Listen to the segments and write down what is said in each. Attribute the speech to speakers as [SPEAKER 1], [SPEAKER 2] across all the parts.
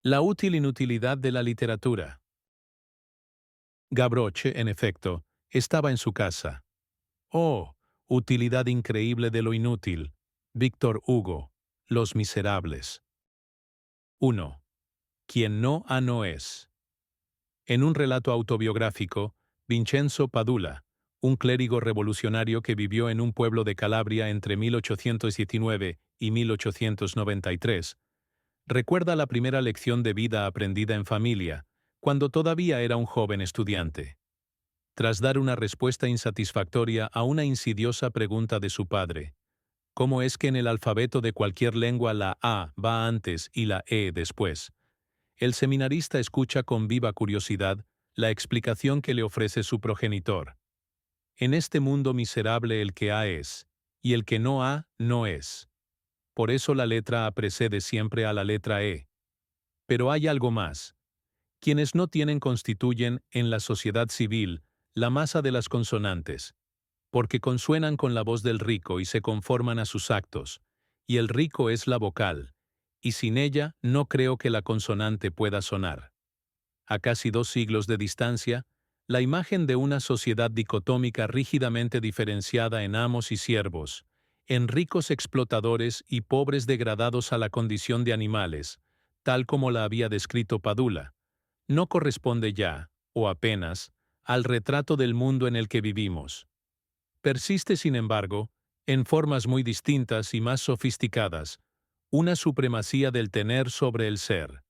[SPEAKER 1] La útil inutilidad de la literatura. Gavroche, en efecto, estaba en su casa. Oh, utilidad increíble de lo inútil. Víctor Hugo, Los Miserables. 1. Quien no es. En un relato autobiográfico, Vincenzo Padula, un clérigo revolucionario que vivió en un pueblo de Calabria entre 1819 y 1893, recuerda la primera lección de vida aprendida en familia, cuando todavía era un joven estudiante. Tras dar una respuesta insatisfactoria a una insidiosa pregunta de su padre, ¿cómo es que en el alfabeto de cualquier lengua la A va antes y la E después? El seminarista escucha con viva curiosidad la explicación que le ofrece su progenitor. En este mundo miserable el que ha es, y el que no ha, no es. Por eso la letra A precede siempre a la letra E. Pero hay algo más. Quienes no tienen constituyen, en la sociedad civil, la masa de las consonantes, porque consuenan con la voz del rico y se conforman a sus actos, y el rico es la vocal, y sin ella no creo que la consonante pueda sonar. A casi 2 siglos de distancia, la imagen de una sociedad dicotómica rígidamente diferenciada en amos y siervos, en ricos explotadores y pobres degradados a la condición de animales, tal como la había descrito Padula, no corresponde ya, o apenas, al retrato del mundo en el que vivimos. Persiste, sin embargo, en formas muy distintas y más sofisticadas, una supremacía del tener sobre el ser,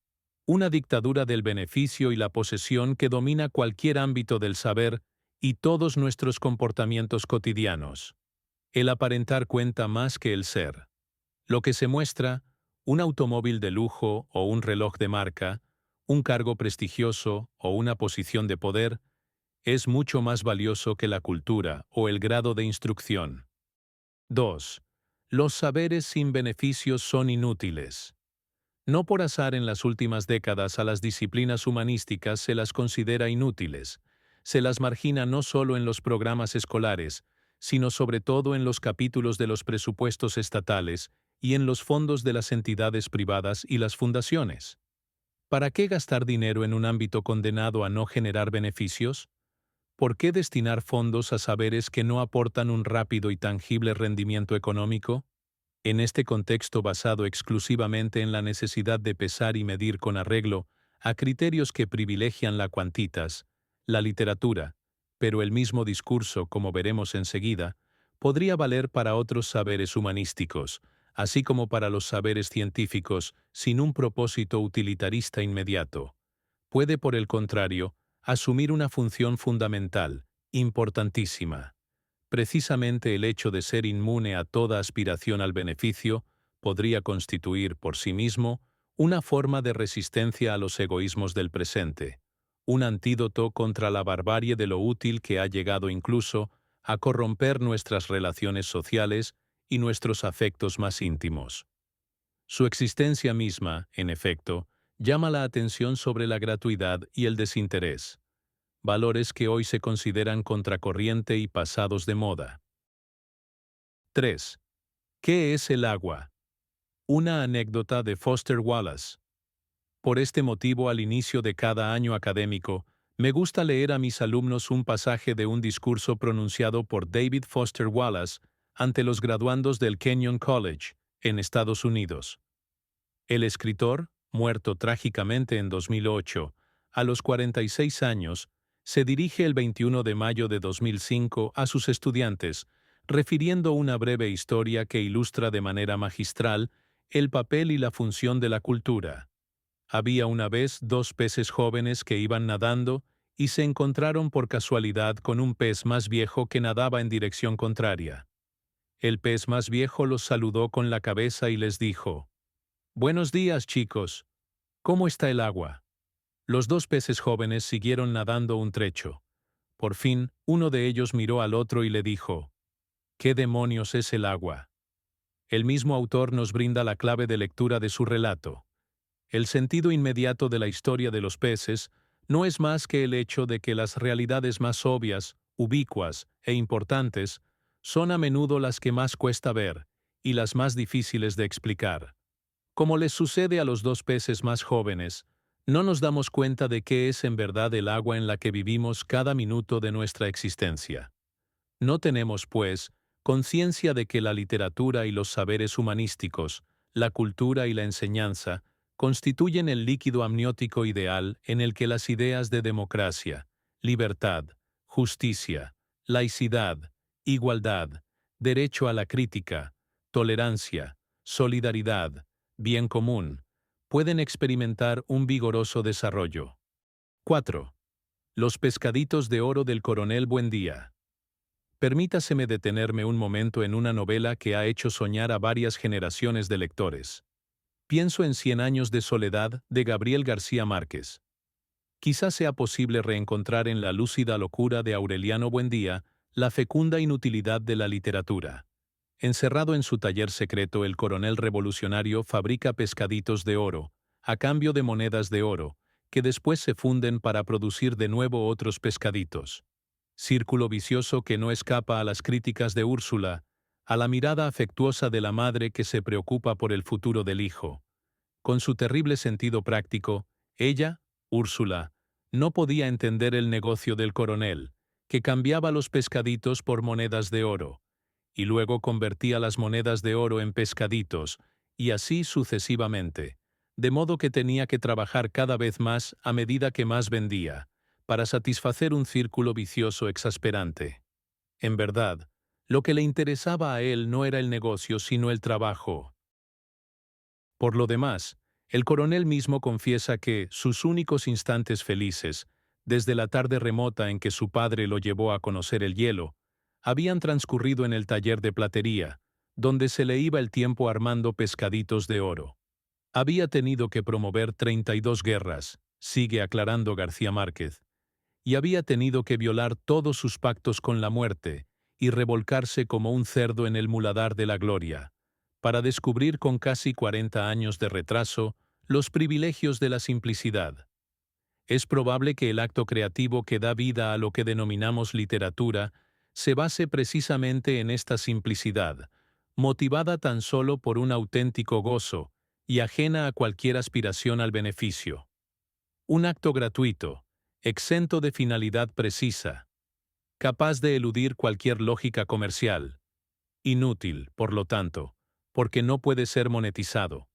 [SPEAKER 1] una dictadura del beneficio y la posesión que domina cualquier ámbito del saber y todos nuestros comportamientos cotidianos. El aparentar cuenta más que el ser. Lo que se muestra, un automóvil de lujo o un reloj de marca, un cargo prestigioso o una posición de poder, es mucho más valioso que la cultura o el grado de instrucción. 2. Los saberes sin beneficios son inútiles. No por azar en las últimas décadas a las disciplinas humanísticas se las considera inútiles, se las margina no solo en los programas escolares, sino sobre todo en los capítulos de los presupuestos estatales y en los fondos de las entidades privadas y las fundaciones. ¿Para qué gastar dinero en un ámbito condenado a no generar beneficios? ¿Por qué destinar fondos a saberes que no aportan un rápido y tangible rendimiento económico? En este contexto basado exclusivamente en la necesidad de pesar y medir con arreglo a criterios que privilegian la cuantitas, la literatura, pero el mismo discurso, como veremos enseguida, podría valer para otros saberes humanísticos, así como para los saberes científicos, sin un propósito utilitarista inmediato. Puede, por el contrario, asumir una función fundamental, importantísima. Precisamente el hecho de ser inmune a toda aspiración al beneficio podría constituir por sí mismo una forma de resistencia a los egoísmos del presente, un antídoto contra la barbarie de lo útil que ha llegado incluso a corromper nuestras relaciones sociales y nuestros afectos más íntimos. Su existencia misma, en efecto, llama la atención sobre la gratuidad y el desinterés, valores que hoy se consideran contracorriente y pasados de moda. 3. ¿Qué es el agua? Una anécdota de Foster Wallace. Por este motivo, al inicio de cada año académico, me gusta leer a mis alumnos un pasaje de un discurso pronunciado por David Foster Wallace ante los graduandos del Kenyon College, en Estados Unidos. El escritor, muerto trágicamente en 2008, a los 46 años, se dirige el 21 de mayo de 2005 a sus estudiantes, refiriendo una breve historia que ilustra de manera magistral el papel y la función de la cultura. Había una vez 2 peces jóvenes que iban nadando y se encontraron por casualidad con un pez más viejo que nadaba en dirección contraria. El pez más viejo los saludó con la cabeza y les dijo: «Buenos días, chicos. ¿Cómo está el agua?». Los 2 peces jóvenes siguieron nadando un trecho. Por fin, uno de ellos miró al otro y le dijo: «¿Qué demonios es el agua?». El mismo autor nos brinda la clave de lectura de su relato. El sentido inmediato de la historia de los peces no es más que el hecho de que las realidades más obvias, ubicuas e importantes son a menudo las que más cuesta ver y las más difíciles de explicar. Como les sucede a los dos peces más jóvenes, no nos damos cuenta de qué es en verdad el agua en la que vivimos cada minuto de nuestra existencia. No tenemos, pues, conciencia de que la literatura y los saberes humanísticos, la cultura y la enseñanza, constituyen el líquido amniótico ideal en el que las ideas de democracia, libertad, justicia, laicidad, igualdad, derecho a la crítica, tolerancia, solidaridad, bien común, pueden experimentar un vigoroso desarrollo. 4. Los pescaditos de oro del coronel Buendía. Permítaseme detenerme un momento en una novela que ha hecho soñar a varias generaciones de lectores. Pienso en Cien años de soledad, de Gabriel García Márquez. Quizás sea posible reencontrar en la lúcida locura de Aureliano Buendía la fecunda inutilidad de la literatura. Encerrado en su taller secreto, el coronel revolucionario fabrica pescaditos de oro, a cambio de monedas de oro, que después se funden para producir de nuevo otros pescaditos. Círculo vicioso que no escapa a las críticas de Úrsula, a la mirada afectuosa de la madre que se preocupa por el futuro del hijo. Con su terrible sentido práctico, ella, Úrsula, no podía entender el negocio del coronel, que cambiaba los pescaditos por monedas de oro, y luego convertía las monedas de oro en pescaditos, y así sucesivamente, de modo que tenía que trabajar cada vez más a medida que más vendía, para satisfacer un círculo vicioso exasperante. En verdad, lo que le interesaba a él no era el negocio sino el trabajo. Por lo demás, el coronel mismo confiesa que sus únicos instantes felices, desde la tarde remota en que su padre lo llevó a conocer el hielo, habían transcurrido en el taller de platería, donde se le iba el tiempo armando pescaditos de oro. Había tenido que promover 32 guerras, sigue aclarando García Márquez, y había tenido que violar todos sus pactos con la muerte y revolcarse como un cerdo en el muladar de la gloria, para descubrir con casi 40 años de retraso los privilegios de la simplicidad. Es probable que el acto creativo que da vida a lo que denominamos literatura se base precisamente en esta simplicidad, motivada tan solo por un auténtico gozo y ajena a cualquier aspiración al beneficio. Un acto gratuito, exento de finalidad precisa, capaz de eludir cualquier lógica comercial, inútil, por lo tanto, porque no puede ser monetizado,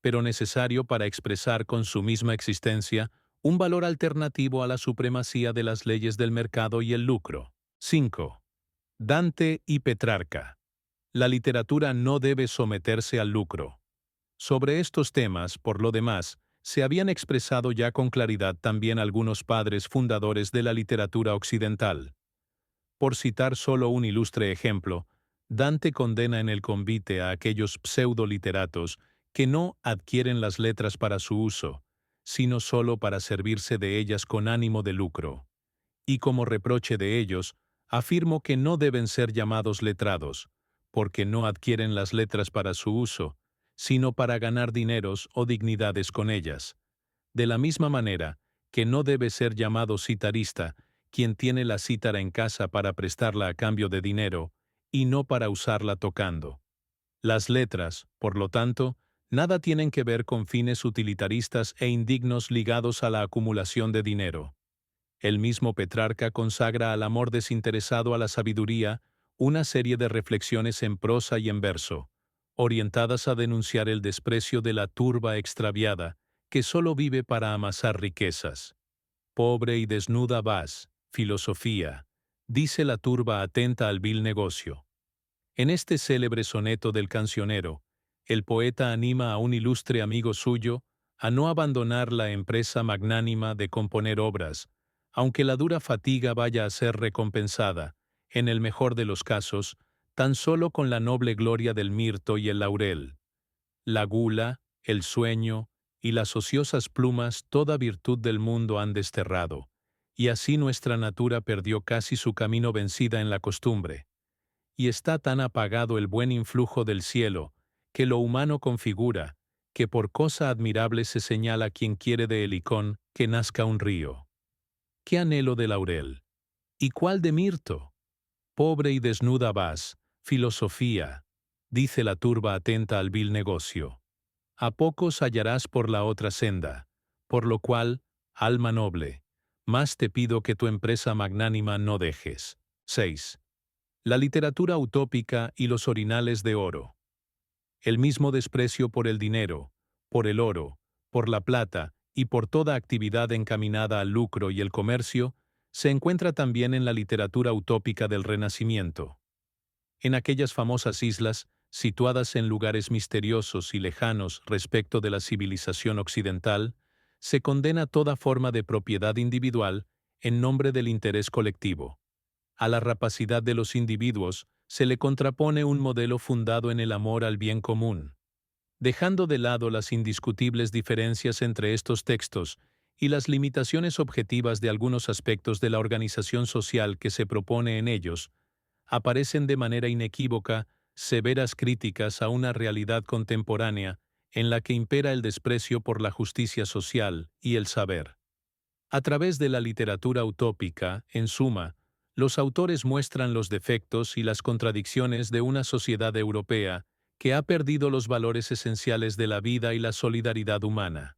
[SPEAKER 1] pero necesario para expresar con su misma existencia un valor alternativo a la supremacía de las leyes del mercado y el lucro. 5. Dante y Petrarca. La literatura no debe someterse al lucro. Sobre estos temas, por lo demás, se habían expresado ya con claridad también algunos padres fundadores de la literatura occidental. Por citar solo un ilustre ejemplo, Dante condena en el Convite a aquellos pseudo-literatos que no adquieren las letras para su uso, sino solo para servirse de ellas con ánimo de lucro. Y como reproche de ellos, afirmo que no deben ser llamados letrados, porque no adquieren las letras para su uso, sino para ganar dineros o dignidades con ellas. De la misma manera que no debe ser llamado citarista quien tiene la cítara en casa para prestarla a cambio de dinero, y no para usarla tocando. Las letras, por lo tanto, nada tienen que ver con fines utilitaristas e indignos ligados a la acumulación de dinero. El mismo Petrarca consagra al amor desinteresado a la sabiduría una serie de reflexiones en prosa y en verso, orientadas a denunciar el desprecio de la turba extraviada, que solo vive para amasar riquezas. Pobre y desnuda vas, filosofía, dice la turba atenta al vil negocio. En este célebre soneto del cancionero, el poeta anima a un ilustre amigo suyo a no abandonar la empresa magnánima de componer obras, aunque la dura fatiga vaya a ser recompensada, en el mejor de los casos, tan solo con la noble gloria del mirto y el laurel. La gula, el sueño y las ociosas plumas toda virtud del mundo han desterrado, y así nuestra natura perdió casi su camino vencida en la costumbre. Y está tan apagado el buen influjo del cielo, que lo humano configura, que por cosa admirable se señala quien quiere de Helicón que nazca un río. ¿Qué anhelo de laurel? ¿Y cuál de mirto? Pobre y desnuda vas, filosofía, dice la turba atenta al vil negocio. a pocos hallarás por la otra senda, por lo cual, alma noble, más te pido que tu empresa magnánima no dejes. 6. La literatura utópica y los orinales de oro. El mismo desprecio por el dinero, por el oro, por la plata y por toda actividad encaminada al lucro y el comercio, se encuentra también en la literatura utópica del Renacimiento. En aquellas famosas islas, situadas en lugares misteriosos y lejanos respecto de la civilización occidental, se condena toda forma de propiedad individual en nombre del interés colectivo. A la rapacidad de los individuos se le contrapone un modelo fundado en el amor al bien común. Dejando de lado las indiscutibles diferencias entre estos textos y las limitaciones objetivas de algunos aspectos de la organización social que se propone en ellos, aparecen de manera inequívoca severas críticas a una realidad contemporánea en la que impera el desprecio por la justicia social y el saber. A través de la literatura utópica, en suma, los autores muestran los defectos y las contradicciones de una sociedad europea que ha perdido los valores esenciales de la vida y la solidaridad humana.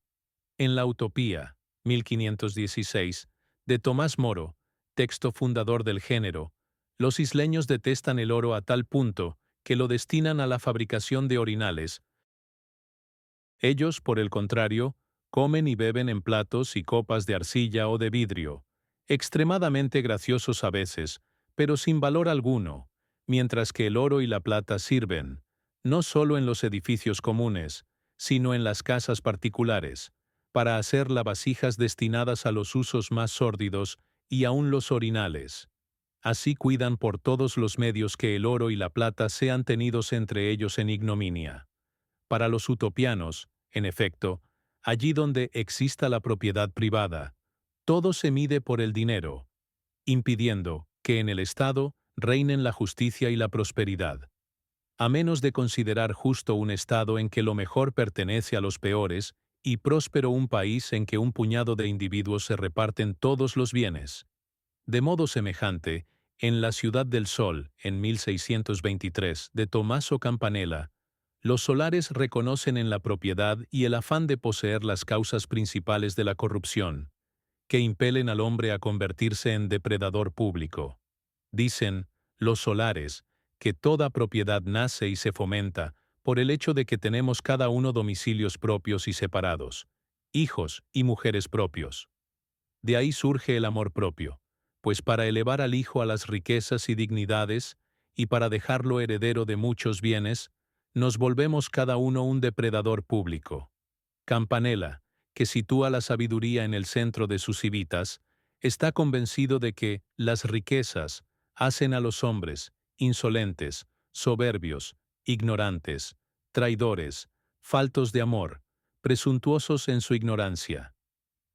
[SPEAKER 1] En la Utopía, 1516, de Tomás Moro, texto fundador del género, los isleños detestan el oro a tal punto que lo destinan a la fabricación de orinales. Ellos, por el contrario, comen y beben en platos y copas de arcilla o de vidrio, extremadamente graciosos a veces, pero sin valor alguno, mientras que el oro y la plata sirven, no solo en los edificios comunes, sino en las casas particulares, para hacer lavavajillas destinadas a los usos más sórdidos y aún los orinales. Así cuidan por todos los medios que el oro y la plata sean tenidos entre ellos en ignominia. Para los utopianos, en efecto, allí donde exista la propiedad privada, todo se mide por el dinero, impidiendo que en el Estado reinen la justicia y la prosperidad. A menos de considerar justo un Estado en que lo mejor pertenece a los peores, y próspero un país en que un puñado de individuos se reparten todos los bienes. De modo semejante, en La Ciudad del Sol, en 1623, de Tommaso Campanella, los solares reconocen en la propiedad y el afán de poseer las causas principales de la corrupción, que impelen al hombre a convertirse en depredador público. Dicen, los solares, que toda propiedad nace y se fomenta por el hecho de que tenemos cada uno domicilios propios y separados, hijos y mujeres propios. De ahí surge el amor propio, pues para elevar al hijo a las riquezas y dignidades, y para dejarlo heredero de muchos bienes, nos volvemos cada uno un depredador público. Campanella, que sitúa la sabiduría en el centro de sus civitas, está convencido de que las riquezas hacen a los hombres insolentes, soberbios, ignorantes, traidores, faltos de amor, presuntuosos en su ignorancia.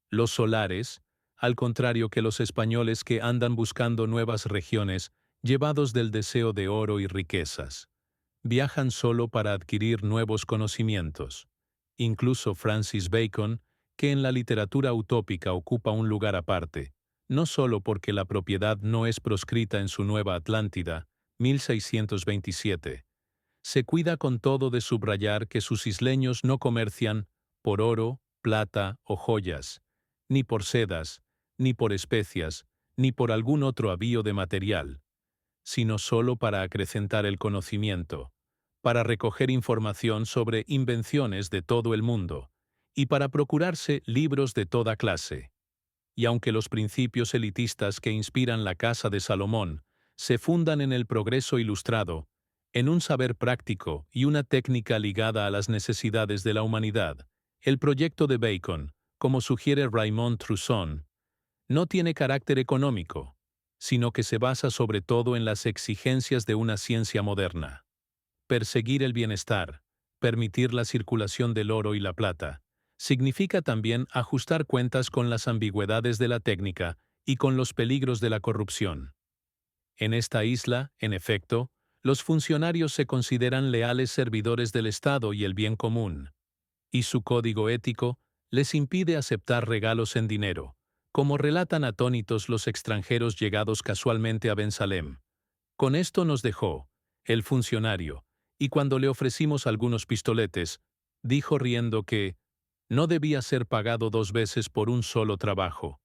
[SPEAKER 1] Los solares, al contrario que los españoles que andan buscando nuevas regiones, llevados del deseo de oro y riquezas, viajan solo para adquirir nuevos conocimientos. Incluso Francis Bacon, que en la literatura utópica ocupa un lugar aparte, no solo porque la propiedad no es proscrita en su Nueva Atlántida, 1627, se cuida con todo de subrayar que sus isleños no comercian por oro, plata o joyas, ni por sedas, ni por especias, ni por algún otro avío de material, sino solo para acrecentar el conocimiento, para recoger información sobre invenciones de todo el mundo, y para procurarse libros de toda clase. Y aunque los principios elitistas que inspiran la Casa de Salomón se fundan en el progreso ilustrado, en un saber práctico y una técnica ligada a las necesidades de la humanidad, el proyecto de Bacon, como sugiere Raymond Trousson, no tiene carácter económico, sino que se basa sobre todo en las exigencias de una ciencia moderna. Perseguir el bienestar, permitir la circulación del oro y la plata, significa también ajustar cuentas con las ambigüedades de la técnica y con los peligros de la corrupción. En esta isla, en efecto, los funcionarios se consideran leales servidores del Estado y el bien común, y su código ético les impide aceptar regalos en dinero, como relatan atónitos los extranjeros llegados casualmente a Bensalem. Con esto nos dejó, el funcionario, y cuando le ofrecimos algunos pistoletes, Dijo riendo que no debía ser pagado 2 veces por un solo trabajo,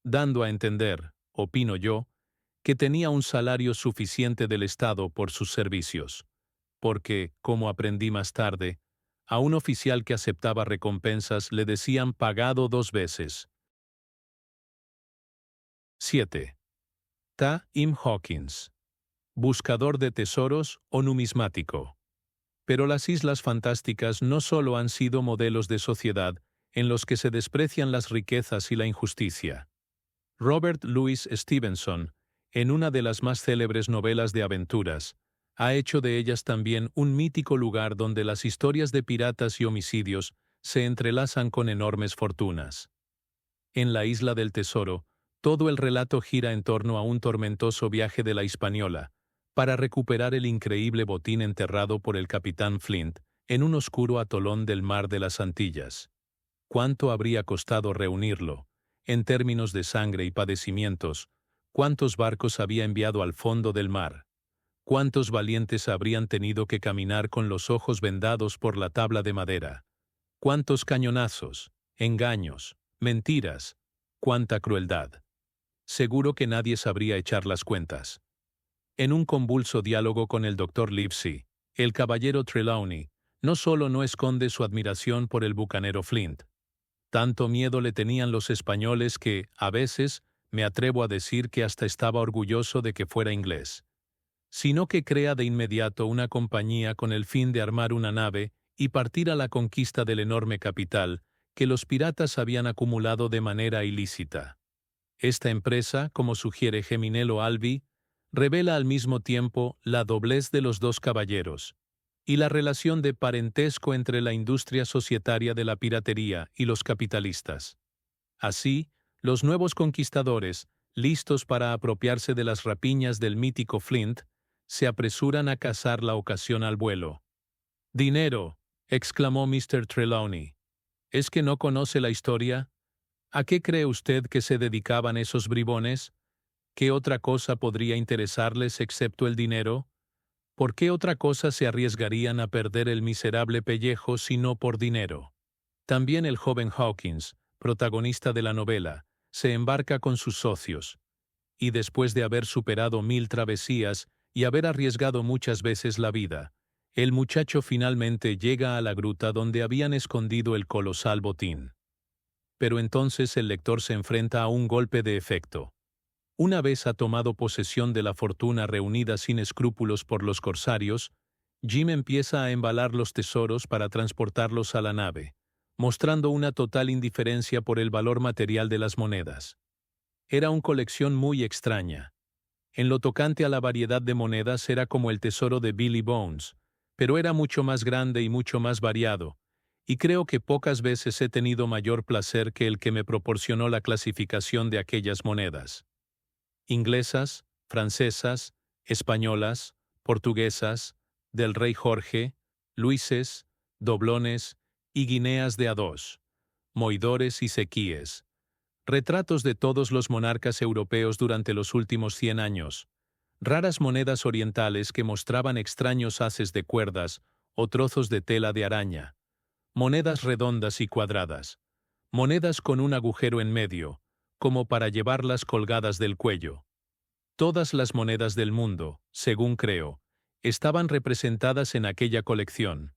[SPEAKER 1] dando a entender, opino yo, que tenía un salario suficiente del Estado por sus servicios, porque, como aprendí más tarde, a un oficial que aceptaba recompensas le decían pagado 2 veces. 7. T. Hawkins. Buscador de tesoros o numismático. Pero las Islas Fantásticas no solo han sido modelos de sociedad en los que se desprecian las riquezas y la injusticia. Robert Louis Stevenson, en una de las más célebres novelas de aventuras, ha hecho de ellas también un mítico lugar donde las historias de piratas y homicidios se entrelazan con enormes fortunas. En la Isla del Tesoro, todo el relato gira en torno a un tormentoso viaje de la Hispaniola, para recuperar el increíble botín enterrado por el capitán Flint en un oscuro atolón del mar de las Antillas. ¿Cuánto habría costado reunirlo? En términos de sangre y padecimientos, ¿cuántos barcos había enviado al fondo del mar? ¿Cuántos valientes habrían tenido que caminar con los ojos vendados por la tabla de madera? ¿Cuántos cañonazos, engaños, mentiras? ¿Cuánta crueldad? Seguro que nadie sabría echar las cuentas. En un convulso diálogo con el Dr. Livesey, el caballero Trelawney no solo no esconde su admiración por el bucanero Flint. Tanto miedo le tenían los españoles que, a veces, me atrevo a decir que hasta estaba orgulloso de que fuera inglés. Sino que crea de inmediato una compañía con el fin de armar una nave y partir a la conquista del enorme capital que los piratas habían acumulado de manera ilícita. Esta empresa, como sugiere Geminello Albi, revela al mismo tiempo la doblez de los dos caballeros y la relación de parentesco entre la industria societaria de la piratería y los capitalistas. Así, los nuevos conquistadores, listos para apropiarse de las rapiñas del mítico Flint, se apresuran a cazar la ocasión al vuelo. «Dinero», exclamó Mr. Trelawney. «¿Es que no conoce la historia? ¿A qué cree usted que se dedicaban esos bribones? ¿Qué otra cosa podría interesarles excepto el dinero? ¿Por qué otra cosa se arriesgarían a perder el miserable pellejo si no por dinero?» También el joven Hawkins, protagonista de la novela, se embarca con sus socios, y después de haber superado 1000 travesías y haber arriesgado muchas veces la vida, el muchacho finalmente llega a la gruta donde habían escondido el colosal botín. Pero entonces el lector se enfrenta a un golpe de efecto. Una vez ha tomado posesión de la fortuna reunida sin escrúpulos por los corsarios, Jim empieza a embalar los tesoros para transportarlos a la nave, mostrando una total indiferencia por el valor material de las monedas. Era una colección muy extraña. En lo tocante a la variedad de monedas era como el tesoro de Billy Bones, pero era mucho más grande y mucho más variado, y creo que pocas veces he tenido mayor placer que el que me proporcionó la clasificación de aquellas monedas. Inglesas, francesas, españolas, portuguesas, del rey Jorge, luises, doblones y guineas de A2, moidores y sequíes. Retratos de todos los monarcas europeos durante los últimos 100 años. Raras monedas orientales que mostraban extraños haces de cuerdas o trozos de tela de araña. Monedas redondas y cuadradas. Monedas con un agujero en medio, como para llevarlas colgadas del cuello. Todas las monedas del mundo, según creo, estaban representadas en aquella colección.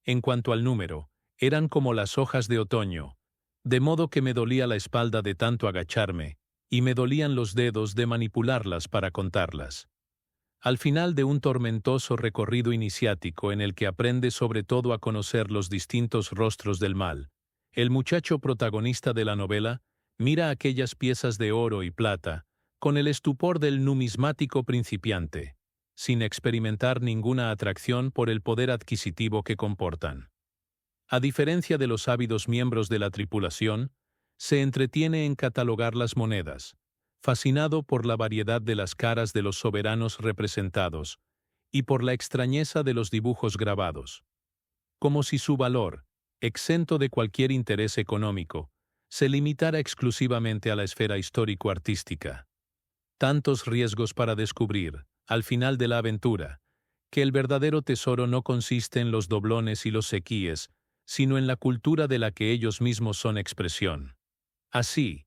[SPEAKER 1] En cuanto al número, eran como las hojas de otoño, de modo que me dolía la espalda de tanto agacharme, y me dolían los dedos de manipularlas para contarlas. Al final de un tormentoso recorrido iniciático en el que aprende sobre todo a conocer los distintos rostros del mal, el muchacho protagonista de la novela mira aquellas piezas de oro y plata con el estupor del numismático principiante, sin experimentar ninguna atracción por el poder adquisitivo que comportan. A diferencia de los ávidos miembros de la tripulación, se entretiene en catalogar las monedas, fascinado por la variedad de las caras de los soberanos representados y por la extrañeza de los dibujos grabados. Como si su valor, exento de cualquier interés económico, se limitara exclusivamente a la esfera histórico-artística. Tantos riesgos para descubrir, al final de la aventura, que el verdadero tesoro no consiste en los doblones y los sequíes, sino en la cultura de la que ellos mismos son expresión. Así,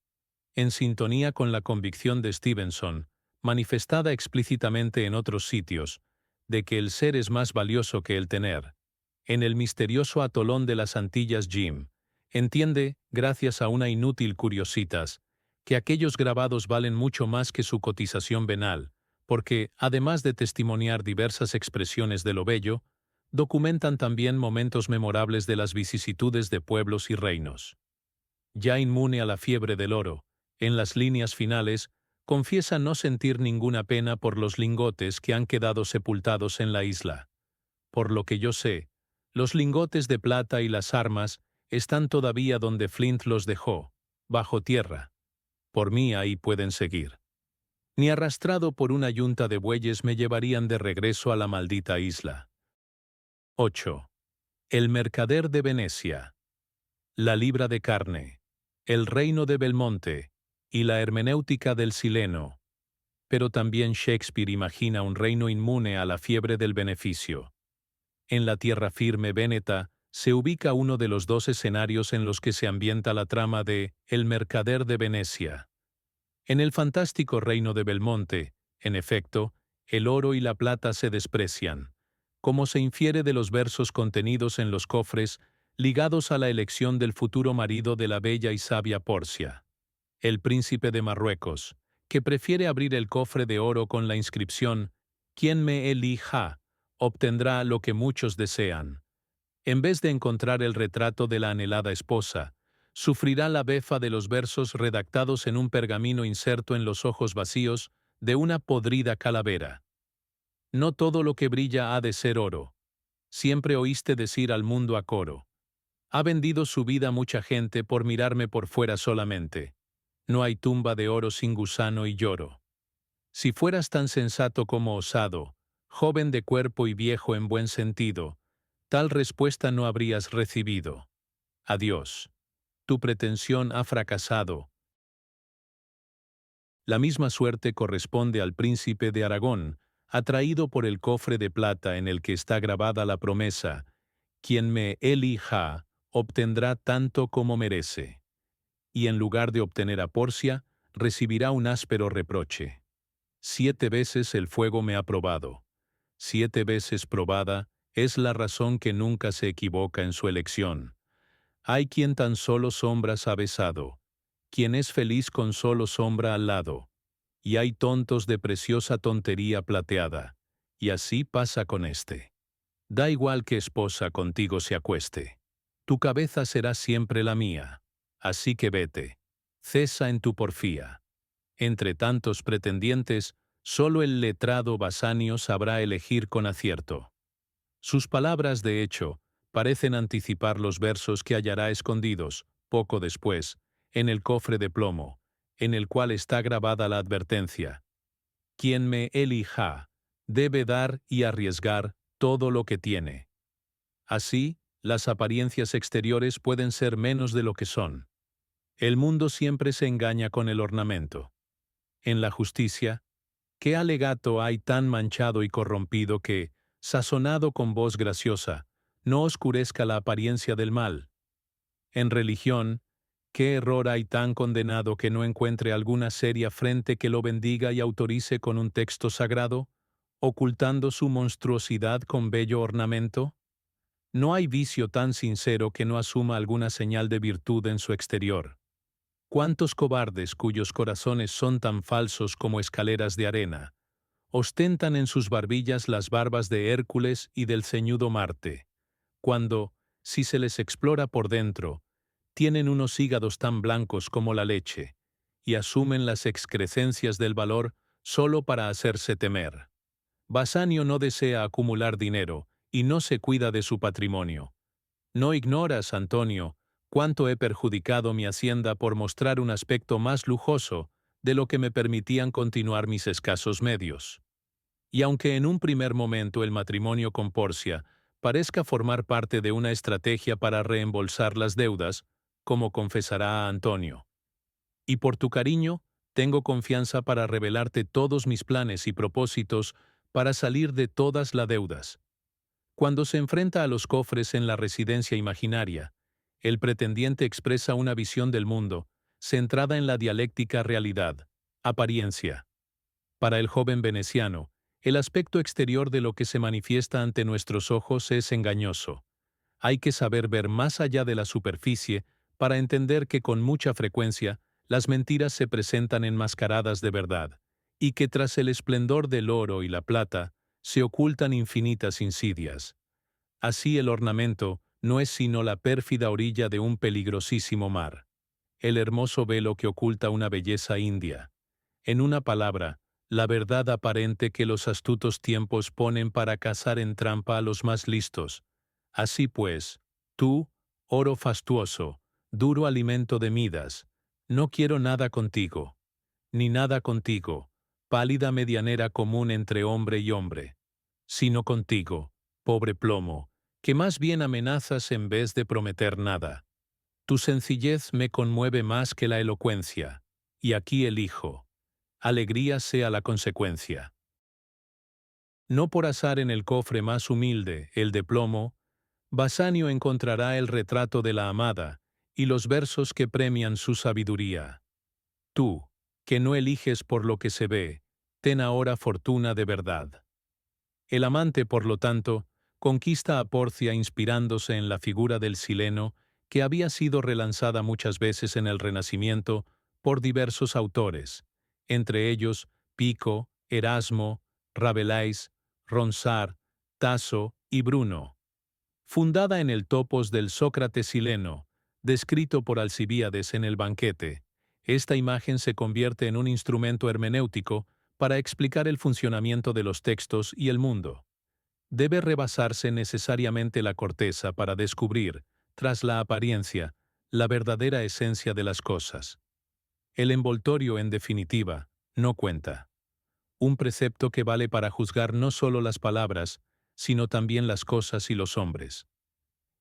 [SPEAKER 1] en sintonía con la convicción de Stevenson, manifestada explícitamente en otros sitios, de que el ser es más valioso que el tener, en el misterioso atolón de las Antillas Jim, entiende, gracias a una inútil curiositas, que aquellos grabados valen mucho más que su cotización venal, porque, además de testimoniar diversas expresiones de lo bello, documentan también momentos memorables de las vicisitudes de pueblos y reinos. Ya inmune a la fiebre del oro, en las líneas finales, confiesa no sentir ninguna pena por los lingotes que han quedado sepultados en la isla. Por lo que yo sé, los lingotes de plata y las armas están todavía donde Flint los dejó, bajo tierra. Por mí ahí pueden seguir. Ni arrastrado por una yunta de bueyes me llevarían de regreso a la maldita isla. 8. El mercader de Venecia. La libra de carne. El reino de Belmonte. Y la hermenéutica del Sileno. Pero también Shakespeare imagina un reino inmune a la fiebre del beneficio. En la tierra firme véneta se ubica uno de los dos escenarios en los que se ambienta la trama de El mercader de Venecia. En el fantástico reino de Belmonte, en efecto, el oro y la plata se desprecian, como se infiere de los versos contenidos en los cofres ligados a la elección del futuro marido de la bella y sabia Porcia, el príncipe de Marruecos, que prefiere abrir el cofre de oro con la inscripción «Quien me elija, obtendrá lo que muchos desean», en vez de encontrar el retrato de la anhelada esposa, sufrirá la befa de los versos redactados en un pergamino inserto en los ojos vacíos de una podrida calavera. No todo lo que brilla ha de ser oro. Siempre oíste decir al mundo a coro. Ha vendido su vida mucha gente por mirarme por fuera solamente. No hay tumba de oro sin gusano y lloro. Si fueras tan sensato como osado, joven de cuerpo y viejo en buen sentido, tal respuesta no habrías recibido. Adiós. Tu pretensión ha fracasado. La misma suerte corresponde al príncipe de Aragón, atraído por el cofre de plata en el que está grabada la promesa: quien me elija, obtendrá tanto como merece. Y en lugar de obtener a Porcia, recibirá un áspero reproche. 7 veces el fuego me ha probado. 7 veces probada es la razón que nunca se equivoca en su elección. Hay quien tan solo sombras ha besado, quien es feliz con solo sombra al lado, y hay tontos de preciosa tontería plateada, y así pasa con este. Da igual que esposa contigo se acueste. Tu cabeza será siempre la mía, así que vete. Cesa en tu porfía. Entre tantos pretendientes, solo el letrado Basanio sabrá elegir con acierto. Sus palabras, de hecho, parecen anticipar los versos que hallará escondidos, poco después, en el cofre de plomo, en el cual está grabada la advertencia: quien me elija, debe dar y arriesgar todo lo que tiene. Así, las apariencias exteriores pueden ser menos de lo que son. El mundo siempre se engaña con el ornamento. En la justicia, ¿qué alegato hay tan manchado y corrompido que, sazonado con voz graciosa, no oscurezca la apariencia del mal? En religión, ¿qué error hay tan condenado que no encuentre alguna seria frente que lo bendiga y autorice con un texto sagrado, ocultando su monstruosidad con bello ornamento? No hay vicio tan sincero que no asuma alguna señal de virtud en su exterior. ¿Cuántos cobardes cuyos corazones son tan falsos como escaleras de arena ostentan en sus barbillas las barbas de Hércules y del ceñudo Marte, cuando, si se les explora por dentro, tienen unos hígados tan blancos como la leche, y asumen las excrescencias del valor solo para hacerse temer? Basanio no desea acumular dinero y no se cuida de su patrimonio. No ignoras, Antonio, cuánto he perjudicado mi hacienda por mostrar un aspecto más lujoso de lo que me permitían continuar mis escasos medios. Y aunque en un primer momento el matrimonio con Porcia parezca formar parte de una estrategia para reembolsar las deudas, como confesará a Antonio, y por tu cariño, tengo confianza para revelarte todos mis planes y propósitos para salir de todas las deudas. Cuando se enfrenta a los cofres en la residencia imaginaria, el pretendiente expresa una visión del mundo, centrada en la dialéctica realidad, apariencia. Para el joven veneciano, el aspecto exterior de lo que se manifiesta ante nuestros ojos es engañoso. Hay que saber ver más allá de la superficie para entender que con mucha frecuencia las mentiras se presentan enmascaradas de verdad, y que tras el esplendor del oro y la plata se ocultan infinitas insidias. Así el ornamento no es sino la pérfida orilla de un peligrosísimo mar, el hermoso velo que oculta una belleza india. En una palabra, la verdad aparente que los astutos tiempos ponen para cazar en trampa a los más listos. Así pues, tú, oro fastuoso, duro alimento de Midas, no quiero nada contigo, ni nada contigo, pálida medianera común entre hombre y hombre, sino contigo, pobre plomo, que más bien amenazas en vez de prometer nada. Tu sencillez me conmueve más que la elocuencia, y aquí elijo. Alegría sea la consecuencia. No por azar en el cofre más humilde, el de plomo, Bassanio encontrará el retrato de la amada y los versos que premian su sabiduría. Tú, que no eliges por lo que se ve, ten ahora fortuna de verdad. El amante, por lo tanto, conquista a Porcia inspirándose en la figura del Sileno, que había sido relanzada muchas veces en el Renacimiento por diversos autores, entre ellos Pico, Erasmo, Rabelais, Ronsard, Tasso y Bruno. Fundada en el topos del Sócrates sileno, descrito por Alcibíades en el banquete, esta imagen se convierte en un instrumento hermenéutico para explicar el funcionamiento de los textos y el mundo. Debe rebasarse necesariamente la corteza para descubrir, tras la apariencia, la verdadera esencia de las cosas. El envoltorio, en definitiva, no cuenta. Un precepto que vale para juzgar no solo las palabras, sino también las cosas y los hombres.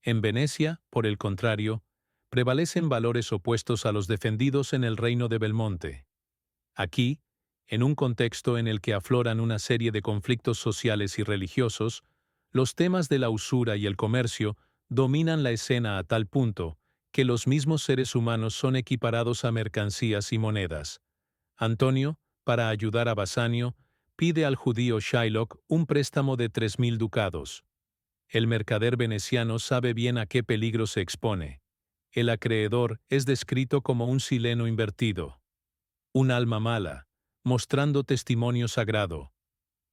[SPEAKER 1] En Venecia, por el contrario, prevalecen valores opuestos a los defendidos en el reino de Belmonte. Aquí, en un contexto en el que afloran una serie de conflictos sociales y religiosos, los temas de la usura y el comercio dominan la escena a tal punto que los mismos seres humanos son equiparados a mercancías y monedas. Antonio, para ayudar a Bassanio, pide al judío Shylock un préstamo de 3.000 ducados. El mercader veneciano sabe bien a qué peligro se expone. El acreedor es descrito como un sileno invertido. Un alma mala, mostrando testimonio sagrado.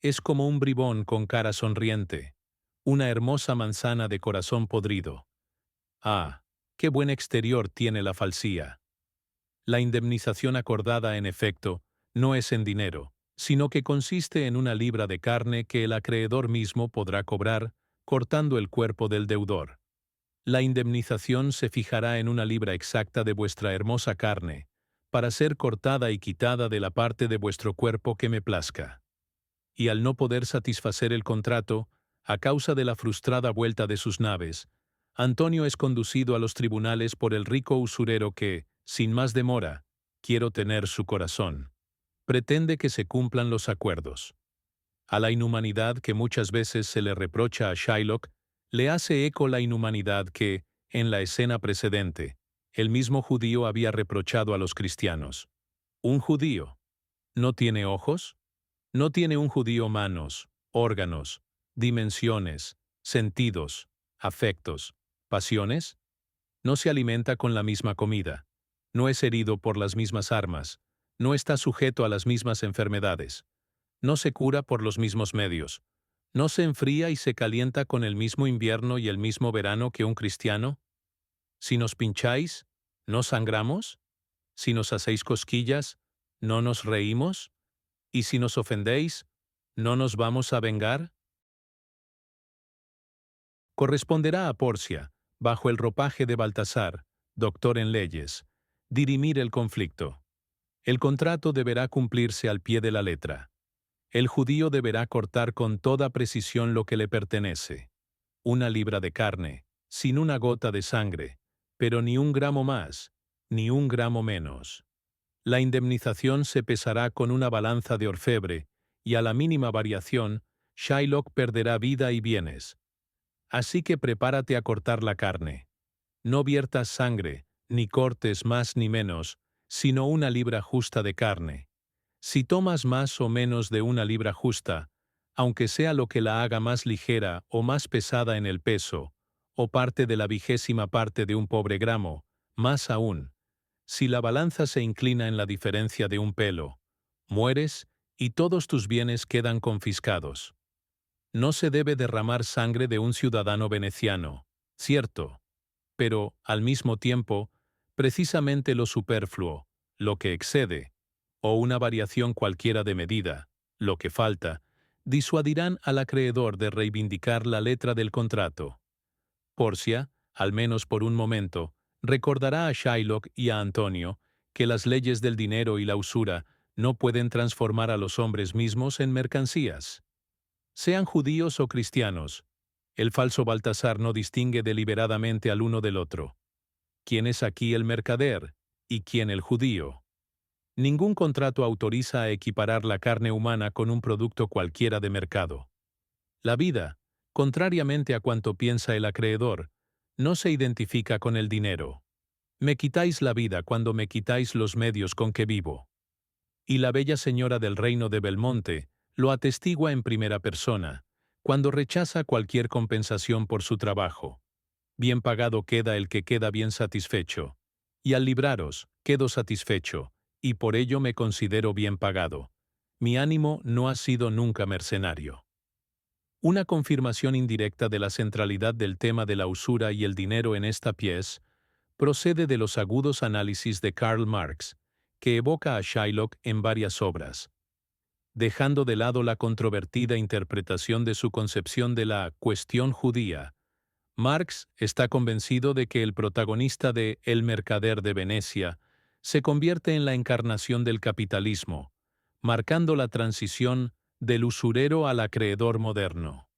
[SPEAKER 1] Es como un bribón con cara sonriente. Una hermosa manzana de corazón podrido. Ah, qué buen exterior tiene la falsía. La indemnización acordada, en efecto, no es en dinero, sino que consiste en una libra de carne que el acreedor mismo podrá cobrar, cortando el cuerpo del deudor. La indemnización se fijará en una libra exacta de vuestra hermosa carne, para ser cortada y quitada de la parte de vuestro cuerpo que me plazca. Y al no poder satisfacer el contrato, a causa de la frustrada vuelta de sus naves, Antonio es conducido a los tribunales por el rico usurero que, sin más demora, quiero tener su corazón. Pretende que se cumplan los acuerdos. A la inhumanidad que muchas veces se le reprocha a Shylock, le hace eco la inhumanidad que, en la escena precedente, el mismo judío había reprochado a los cristianos. ¿Un judío no tiene ojos? ¿No tiene un judío manos, órganos, dimensiones, sentidos, afectos, pasiones? ¿No se alimenta con la misma comida? ¿No es herido por las mismas armas? ¿No está sujeto a las mismas enfermedades? ¿No se cura por los mismos medios? ¿No se enfría y se calienta con el mismo invierno y el mismo verano que un cristiano? Si nos pincháis, ¿no sangramos? Si nos hacéis cosquillas, ¿no nos reímos? Y si nos ofendéis, ¿no nos vamos a vengar? Corresponderá a Porcia, bajo el ropaje de Baltasar, doctor en leyes, dirimir el conflicto. El contrato deberá cumplirse al pie de la letra. El judío deberá cortar con toda precisión lo que le pertenece. Una libra de carne, sin una gota de sangre, pero ni un gramo más, ni un gramo menos. La indemnización se pesará con una balanza de orfebre, y a la mínima variación, Shylock perderá vida y bienes. Así que prepárate a cortar la carne. No viertas sangre, ni cortes más ni menos, sino 1 libra justa de carne. Si tomas más o menos de 1 libra justa, aunque sea lo que la haga más ligera o más pesada en el peso, o parte de la 20ª parte de un pobre gramo, más aún, si la balanza se inclina en la diferencia de un pelo, mueres y todos tus bienes quedan confiscados. No se debe derramar sangre de un ciudadano veneciano, cierto, pero, al mismo tiempo, precisamente lo superfluo, lo que excede, o una variación cualquiera de medida, lo que falta, disuadirán al acreedor de reivindicar la letra del contrato. Porcia, al menos por un momento, recordará a Shylock y a Antonio que las leyes del dinero y la usura no pueden transformar a los hombres mismos en mercancías. Sean judíos o cristianos, el falso Baltasar no distingue deliberadamente al uno del otro. ¿Quién es aquí el mercader y quién el judío? Ningún contrato autoriza a equiparar la carne humana con un producto cualquiera de mercado. La vida, contrariamente a cuanto piensa el acreedor, no se identifica con el dinero. Me quitáis la vida cuando me quitáis los medios con que vivo. Y la bella señora del reino de Belmonte lo atestigua en primera persona, cuando rechaza cualquier compensación por su trabajo. Bien pagado queda el que queda bien satisfecho. Y al libraros, quedo satisfecho, y por ello me considero bien pagado. Mi ánimo no ha sido nunca mercenario. Una confirmación indirecta de la centralidad del tema de la usura y el dinero en esta pieza procede de los agudos análisis de Karl Marx, que evoca a Shylock en varias obras. Dejando de lado la controvertida interpretación de su concepción de la cuestión judía, Marx está convencido de que el protagonista de El mercader de Venecia se convierte en la encarnación del capitalismo, marcando la transición del usurero al acreedor moderno.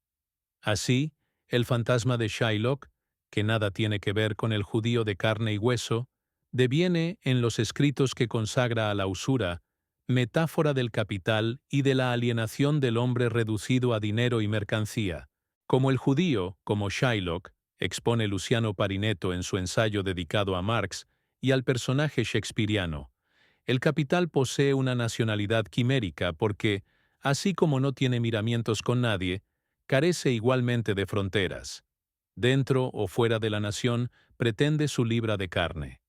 [SPEAKER 1] Así, el fantasma de Shylock, que nada tiene que ver con el judío de carne y hueso, deviene, en los escritos que consagra a la usura, metáfora del capital y de la alienación del hombre reducido a dinero y mercancía. Como el judío, como Shylock, expone Luciano Parineto en su ensayo dedicado a Marx y al personaje shakespeariano, el capital posee una nacionalidad quimérica porque, así como no tiene miramientos con nadie, carece igualmente de fronteras. Dentro o fuera de la nación pretende su libra de carne.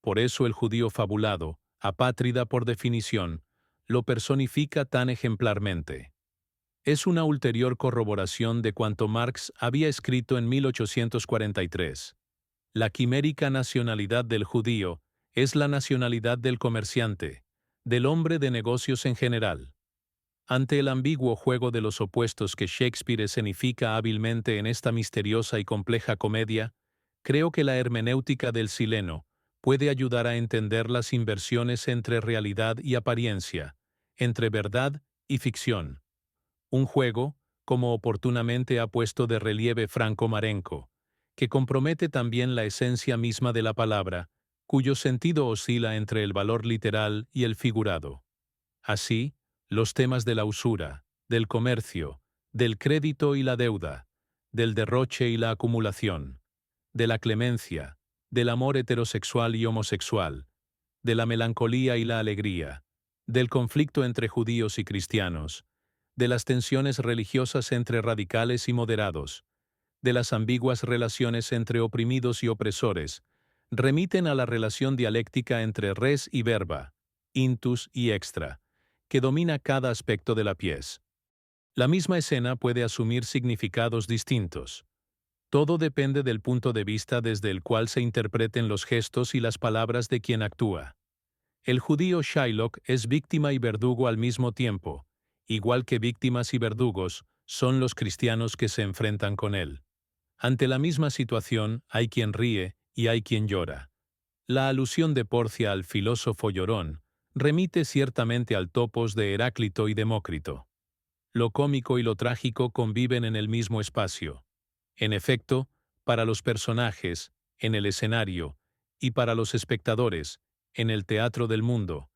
[SPEAKER 1] Por eso el judío fabulado, apátrida por definición, lo personifica tan ejemplarmente. Es una ulterior corroboración de cuanto Marx había escrito en 1843. La quimérica nacionalidad del judío es la nacionalidad del comerciante, del hombre de negocios en general. Ante el ambiguo juego de los opuestos que Shakespeare escenifica hábilmente en esta misteriosa y compleja comedia, creo que la hermenéutica del Sileno puede ayudar a entender las inversiones entre realidad y apariencia, entre verdad y ficción. Un juego, como oportunamente ha puesto de relieve Franco Marenco, que compromete también la esencia misma de la palabra, cuyo sentido oscila entre el valor literal y el figurado. Así, los temas de la usura, del comercio, del crédito y la deuda, del derroche y la acumulación, de la clemencia, del amor heterosexual y homosexual, de la melancolía y la alegría, del conflicto entre judíos y cristianos, de las tensiones religiosas entre radicales y moderados, de las ambiguas relaciones entre oprimidos y opresores, remiten a la relación dialéctica entre res y verba, intus y extra, que domina cada aspecto de la pieza. La misma escena puede asumir significados distintos. Todo depende del punto de vista desde el cual se interpreten los gestos y las palabras de quien actúa. El judío Shylock es víctima y verdugo al mismo tiempo, igual que víctimas y verdugos son los cristianos que se enfrentan con él. Ante la misma situación hay quien ríe y hay quien llora. La alusión de Porcia al filósofo llorón remite ciertamente al topos de Heráclito y Demócrito. Lo cómico y lo trágico conviven en el mismo espacio. En efecto, para los personajes, en el escenario, y para los espectadores, en el teatro del mundo,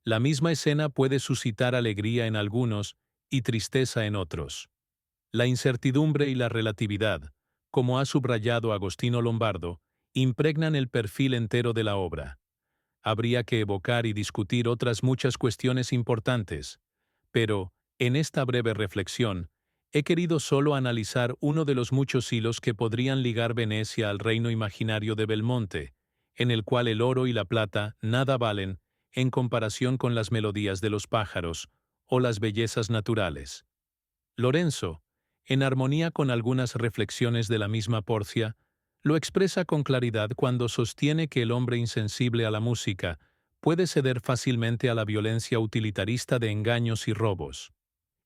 [SPEAKER 1] la misma escena puede suscitar alegría en algunos y tristeza en otros. La incertidumbre y la relatividad, como ha subrayado Agostino Lombardo, impregnan el perfil entero de la obra. Habría que evocar y discutir otras muchas cuestiones importantes, pero, en esta breve reflexión, he querido solo analizar uno de los muchos hilos que podrían ligar Venecia al reino imaginario de Belmonte, en el cual el oro y la plata nada valen en comparación con las melodías de los pájaros o las bellezas naturales. Lorenzo, en armonía con algunas reflexiones de la misma Porcia, lo expresa con claridad cuando sostiene que el hombre insensible a la música puede ceder fácilmente a la violencia utilitarista de engaños y robos.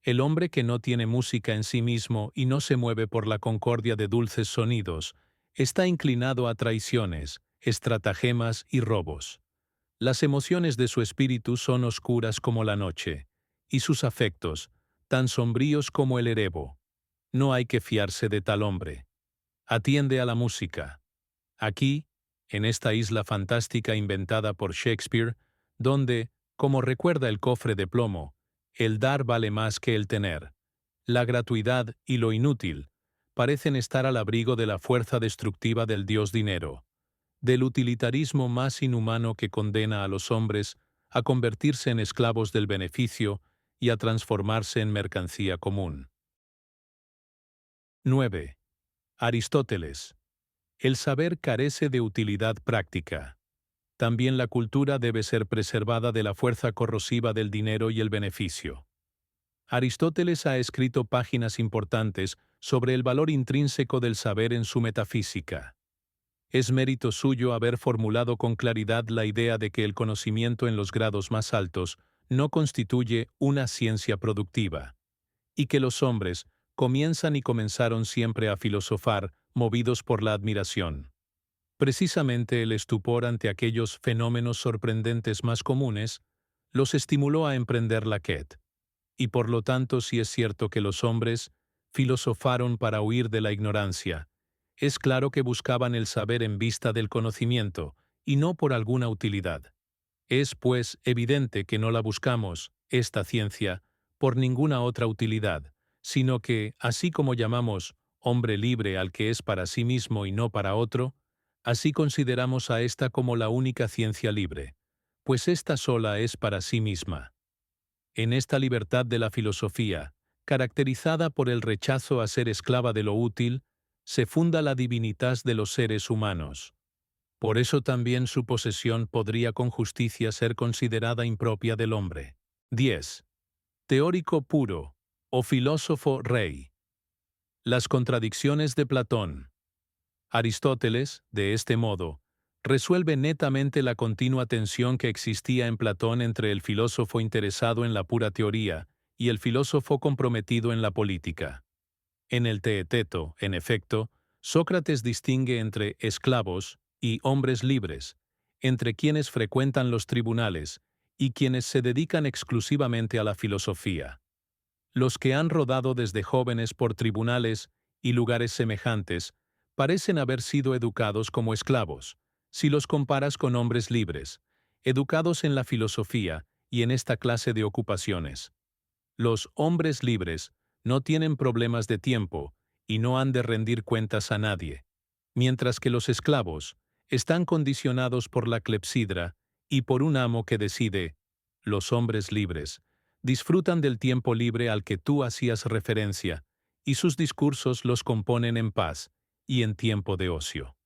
[SPEAKER 1] El hombre que no tiene música en sí mismo y no se mueve por la concordia de dulces sonidos, está inclinado a traiciones, estratagemas y robos. Las emociones de su espíritu son oscuras como la noche, y sus afectos, tan sombríos como el erebo. No hay que fiarse de tal hombre. Atiende a la música. Aquí, en esta isla fantástica inventada por Shakespeare, donde, como recuerda el cofre de plomo, el dar vale más que el tener. La gratuidad y lo inútil parecen estar al abrigo de la fuerza destructiva del dios dinero, del utilitarismo más inhumano que condena a los hombres a convertirse en esclavos del beneficio y a transformarse en mercancía común. 9. Aristóteles. El saber carece de utilidad práctica. También la cultura debe ser preservada de la fuerza corrosiva del dinero y el beneficio. Aristóteles ha escrito páginas importantes sobre el valor intrínseco del saber en su metafísica. Es mérito suyo haber formulado con claridad la idea de que el conocimiento en los grados más altos no constituye una ciencia productiva, y que los hombres comienzan y comenzaron siempre a filosofar, movidos por la admiración. Precisamente el estupor ante aquellos fenómenos sorprendentes más comunes los estimuló a emprender la quête. Y por lo tanto, si es cierto que los hombres filosofaron para huir de la ignorancia, es claro que buscaban el saber en vista del conocimiento, y no por alguna utilidad. Es, pues, evidente que no la buscamos, esta ciencia, por ninguna otra utilidad, sino que, así como llamamos hombre libre al que es para sí mismo y no para otro, así consideramos a esta como la única ciencia libre, pues ésta sola es para sí misma. En esta libertad de la filosofía, caracterizada por el rechazo a ser esclava de lo útil, se funda la divinitas de los seres humanos. Por eso también su posesión podría con justicia ser considerada impropia del hombre. 10. Teórico puro, o filósofo rey. Las contradicciones de Platón. Aristóteles, de este modo, resuelve netamente la continua tensión que existía en Platón entre el filósofo interesado en la pura teoría y el filósofo comprometido en la política. En el Teeteto, en efecto, Sócrates distingue entre esclavos y hombres libres, entre quienes frecuentan los tribunales y quienes se dedican exclusivamente a la filosofía. Los que han rodado desde jóvenes por tribunales y lugares semejantes parecen haber sido educados como esclavos, si los comparas con hombres libres, educados en la filosofía y en esta clase de ocupaciones. Los hombres libres no tienen problemas de tiempo y no han de rendir cuentas a nadie, mientras que los esclavos están condicionados por la clepsidra y por un amo que decide. Los hombres libres disfrutan del tiempo libre al que tú hacías referencia, y sus discursos los componen en paz y en tiempo de ocio.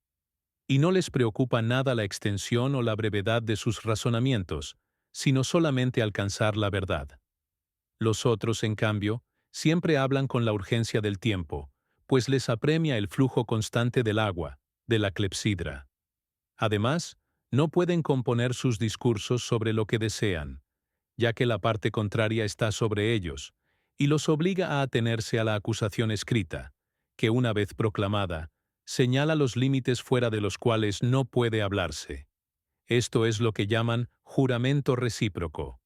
[SPEAKER 1] Y no les preocupa nada la extensión o la brevedad de sus razonamientos, sino solamente alcanzar la verdad. Los otros, en cambio, siempre hablan con la urgencia del tiempo, pues les apremia el flujo constante del agua, de la clepsidra. Además, no pueden componer sus discursos sobre lo que desean, ya que la parte contraria está sobre ellos, y los obliga a atenerse a la acusación escrita, que una vez proclamada, señala los límites fuera de los cuales no puede hablarse. Esto es lo que llaman juramento recíproco.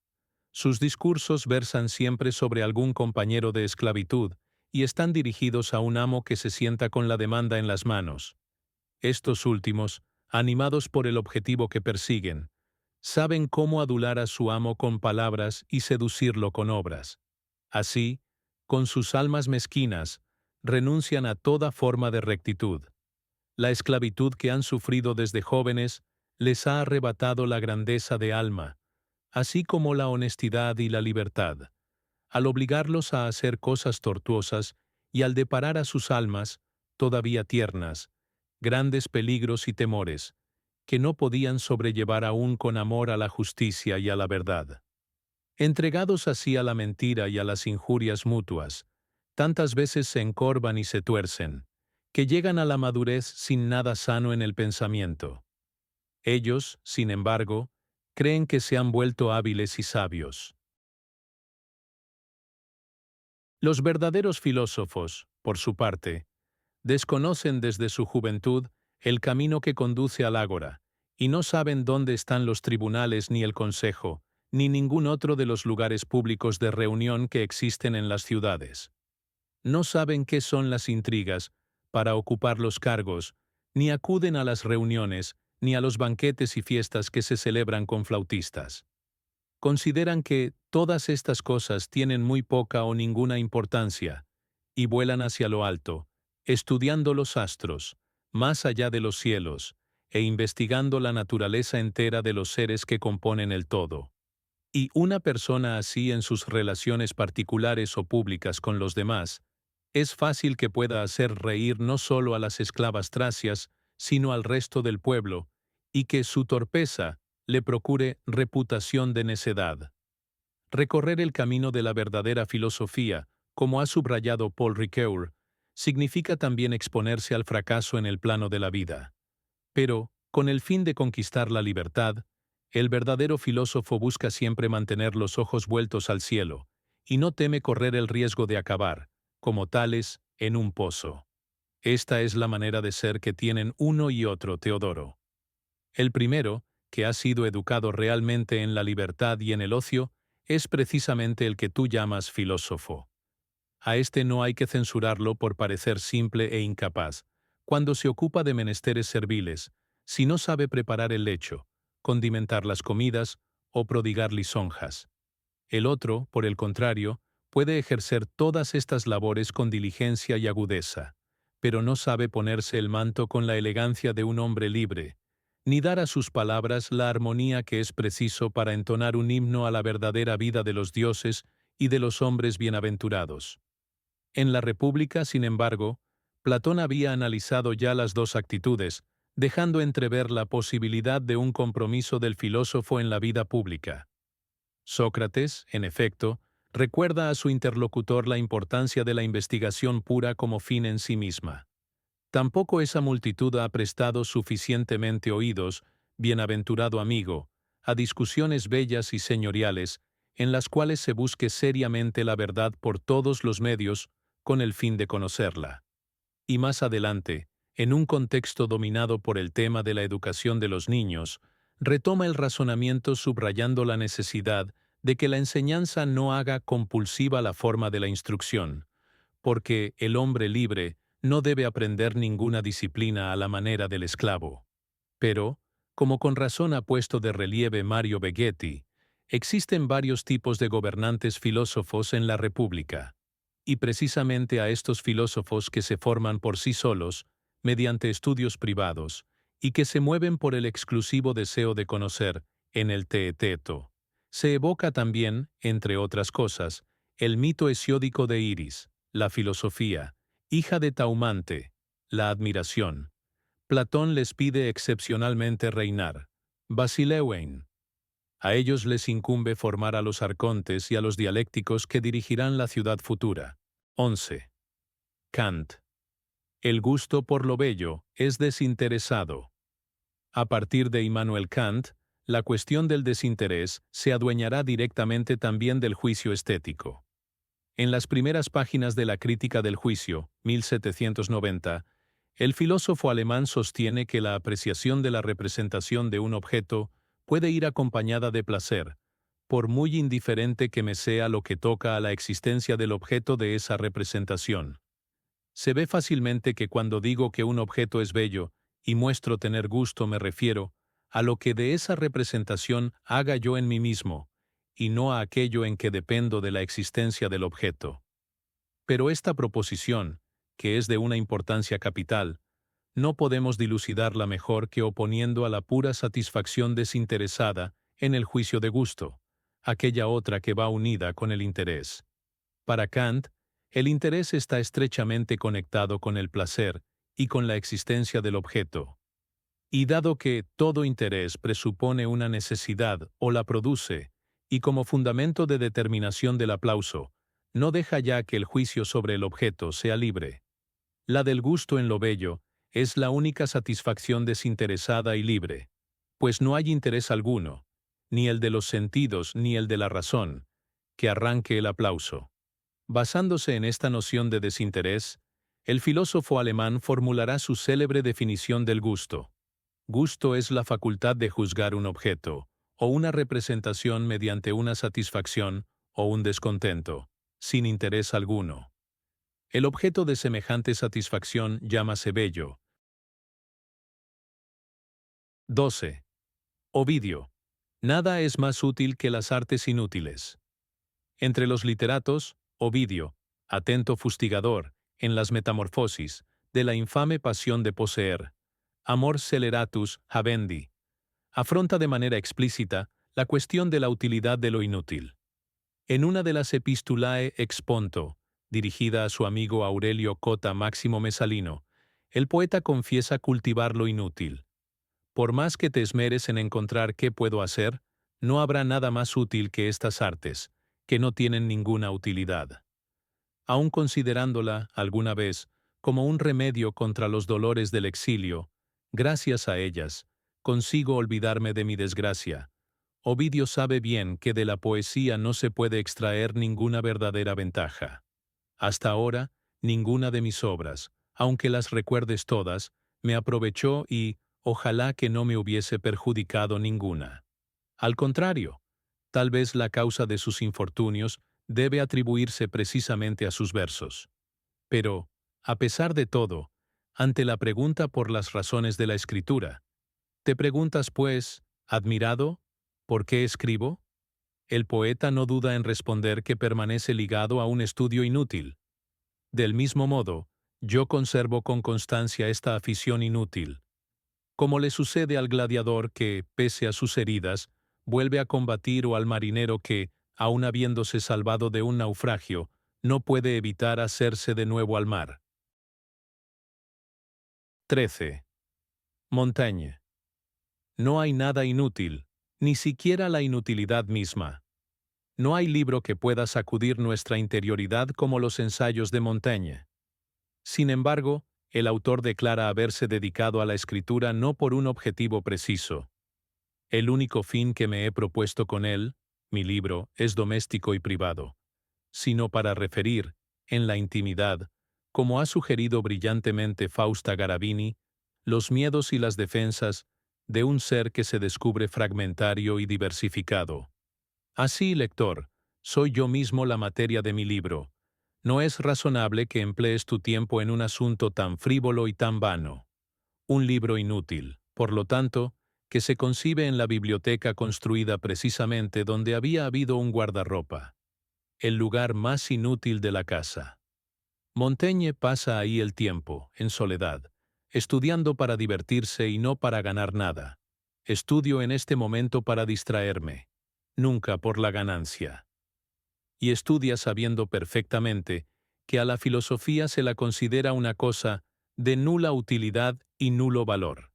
[SPEAKER 1] Sus discursos versan siempre sobre algún compañero de esclavitud y están dirigidos a un amo que se sienta con la demanda en las manos. Estos últimos, animados por el objetivo que persiguen, saben cómo adular a su amo con palabras y seducirlo con obras. Así, con sus almas mezquinas, renuncian a toda forma de rectitud. La esclavitud que han sufrido desde jóvenes les ha arrebatado la grandeza de alma, así como la honestidad y la libertad, al obligarlos a hacer cosas tortuosas y al deparar a sus almas, todavía tiernas, grandes peligros y temores, que no podían sobrellevar aún con amor a la justicia y a la verdad. Entregados así a la mentira y a las injurias mutuas, tantas veces se encorvan y se tuercen, que llegan a la madurez sin nada sano en el pensamiento. Ellos, sin embargo, creen que se han vuelto hábiles y sabios. Los verdaderos filósofos, por su parte, desconocen desde su juventud el camino que conduce al ágora, y no saben dónde están los tribunales ni el consejo, ni ningún otro de los lugares públicos de reunión que existen en las ciudades. No saben qué son las intrigas para ocupar los cargos, ni acuden a las reuniones, ni a los banquetes y fiestas que se celebran con flautistas. Consideran que todas estas cosas tienen muy poca o ninguna importancia, y vuelan hacia lo alto, estudiando los astros, más allá de los cielos, e investigando la naturaleza entera de los seres que componen el todo. Y una persona así en sus relaciones particulares o públicas con los demás, es fácil que pueda hacer reír no solo a las esclavas tracias, sino al resto del pueblo, y que su torpeza le procure reputación de necedad. Recorrer el camino de la verdadera filosofía, como ha subrayado Paul Ricoeur, significa también exponerse al fracaso en el plano de la vida. Pero, con el fin de conquistar la libertad, el verdadero filósofo busca siempre mantener los ojos vueltos al cielo, y no teme correr el riesgo de acabar, como tales, en un pozo. Esta es la manera de ser que tienen uno y otro, Teodoro. El primero, que ha sido educado realmente en la libertad y en el ocio, es precisamente el que tú llamas filósofo. A este no hay que censurarlo por parecer simple e incapaz, cuando se ocupa de menesteres serviles, si no sabe preparar el lecho, condimentar las comidas o prodigar lisonjas. El otro, por el contrario, puede ejercer todas estas labores con diligencia y agudeza, pero no sabe ponerse el manto con la elegancia de un hombre libre, ni dar a sus palabras la armonía que es preciso para entonar un himno a la verdadera vida de los dioses y de los hombres bienaventurados. En la República, sin embargo, Platón había analizado ya las dos actitudes, dejando entrever la posibilidad de un compromiso del filósofo en la vida pública. Sócrates, en efecto, recuerda a su interlocutor la importancia de la investigación pura como fin en sí misma. Tampoco esa multitud ha prestado suficientemente oídos, bienaventurado amigo, a discusiones bellas y señoriales, en las cuales se busque seriamente la verdad por todos los medios, con el fin de conocerla. Y más adelante, en un contexto dominado por el tema de la educación de los niños, retoma el razonamiento subrayando la necesidad de que la enseñanza no haga compulsiva la forma de la instrucción, porque el hombre libre no debe aprender ninguna disciplina a la manera del esclavo. Pero, como con razón ha puesto de relieve Mario Begetti, existen varios tipos de gobernantes filósofos en la República. Y precisamente a estos filósofos que se forman por sí solos, mediante estudios privados, y que se mueven por el exclusivo deseo de conocer, en el teeteto, se evoca también, entre otras cosas, el mito hesiódico de Iris, la filosofía, hija de Taumante, la admiración. Platón les pide excepcionalmente reinar. Basileuen. A ellos les incumbe formar a los arcontes y a los dialécticos que dirigirán la ciudad futura. 11. Kant. El gusto por lo bello es desinteresado. A partir de Immanuel Kant, la cuestión del desinterés se adueñará directamente también del juicio estético. En las primeras páginas de la Crítica del Juicio, 1790, el filósofo alemán sostiene que la apreciación de la representación de un objeto puede ir acompañada de placer, por muy indiferente que me sea lo que toca a la existencia del objeto de esa representación. Se ve fácilmente que cuando digo que un objeto es bello y muestro tener gusto me refiero a lo que de esa representación haga yo en mí mismo, y no a aquello en que dependo de la existencia del objeto. Pero esta proposición, que es de una importancia capital, no podemos dilucidarla mejor que oponiendo a la pura satisfacción desinteresada en el juicio de gusto, aquella otra que va unida con el interés. Para Kant, el interés está estrechamente conectado con el placer y con la existencia del objeto. Y dado que todo interés presupone una necesidad o la produce, y como fundamento de determinación del aplauso, no deja ya que el juicio sobre el objeto sea libre. La del gusto en lo bello es la única satisfacción desinteresada y libre, pues no hay interés alguno, ni el de los sentidos ni el de la razón, que arranque el aplauso. Basándose en esta noción de desinterés, el filósofo alemán formulará su célebre definición del gusto. Gusto es la facultad de juzgar un objeto, o una representación mediante una satisfacción o un descontento, sin interés alguno. El objeto de semejante satisfacción llámase bello. 12. Ovidio. Nada es más útil que las artes inútiles. Entre los literatos, Ovidio, atento fustigador, en las metamorfosis, de la infame pasión de poseer, amor sceleratus habendi, afronta de manera explícita la cuestión de la utilidad de lo inútil. En una de las Epistulae exponto, dirigida a su amigo Aurelio Cota Máximo Mesalino, el poeta confiesa cultivar lo inútil. Por más que te esmeres en encontrar qué puedo hacer, no habrá nada más útil que estas artes, que no tienen ninguna utilidad. Aun considerándola, alguna vez, como un remedio contra los dolores del exilio, gracias a ellas, consigo olvidarme de mi desgracia. Ovidio sabe bien que de la poesía no se puede extraer ninguna verdadera ventaja. Hasta ahora, ninguna de mis obras, aunque las recuerdes todas, me aprovechó y, ojalá que no me hubiese perjudicado ninguna. Al contrario, tal vez la causa de sus infortunios debe atribuirse precisamente a sus versos. Pero, a pesar de todo, ante la pregunta por las razones de la escritura, te preguntas pues, admirado, ¿por qué escribo? El poeta no duda en responder que permanece ligado a un estudio inútil. Del mismo modo, yo conservo con constancia esta afición inútil. Como le sucede al gladiador que, pese a sus heridas, vuelve a combatir o al marinero que, aun habiéndose salvado de un naufragio, no puede evitar hacerse de nuevo al mar. 13. Montaigne. No hay nada inútil, ni siquiera la inutilidad misma. No hay libro que pueda sacudir nuestra interioridad como los ensayos de Montaigne. Sin embargo, el autor declara haberse dedicado a la escritura no por un objetivo preciso. El único fin que me he propuesto con él, mi libro, es doméstico y privado, sino para referir, en la intimidad, como ha sugerido brillantemente Fausta Garavini, los miedos y las defensas de un ser que se descubre fragmentario y diversificado. Así, lector, soy yo mismo la materia de mi libro. No es razonable que emplees tu tiempo en un asunto tan frívolo y tan vano. Un libro inútil, por lo tanto, que se concibe en la biblioteca construida precisamente donde había habido un guardarropa, el lugar más inútil de la casa. Montaigne pasa ahí el tiempo, en soledad, estudiando para divertirse y no para ganar nada. Estudio en este momento para distraerme, nunca por la ganancia. Y estudia sabiendo perfectamente que a la filosofía se la considera una cosa de nula utilidad y nulo valor.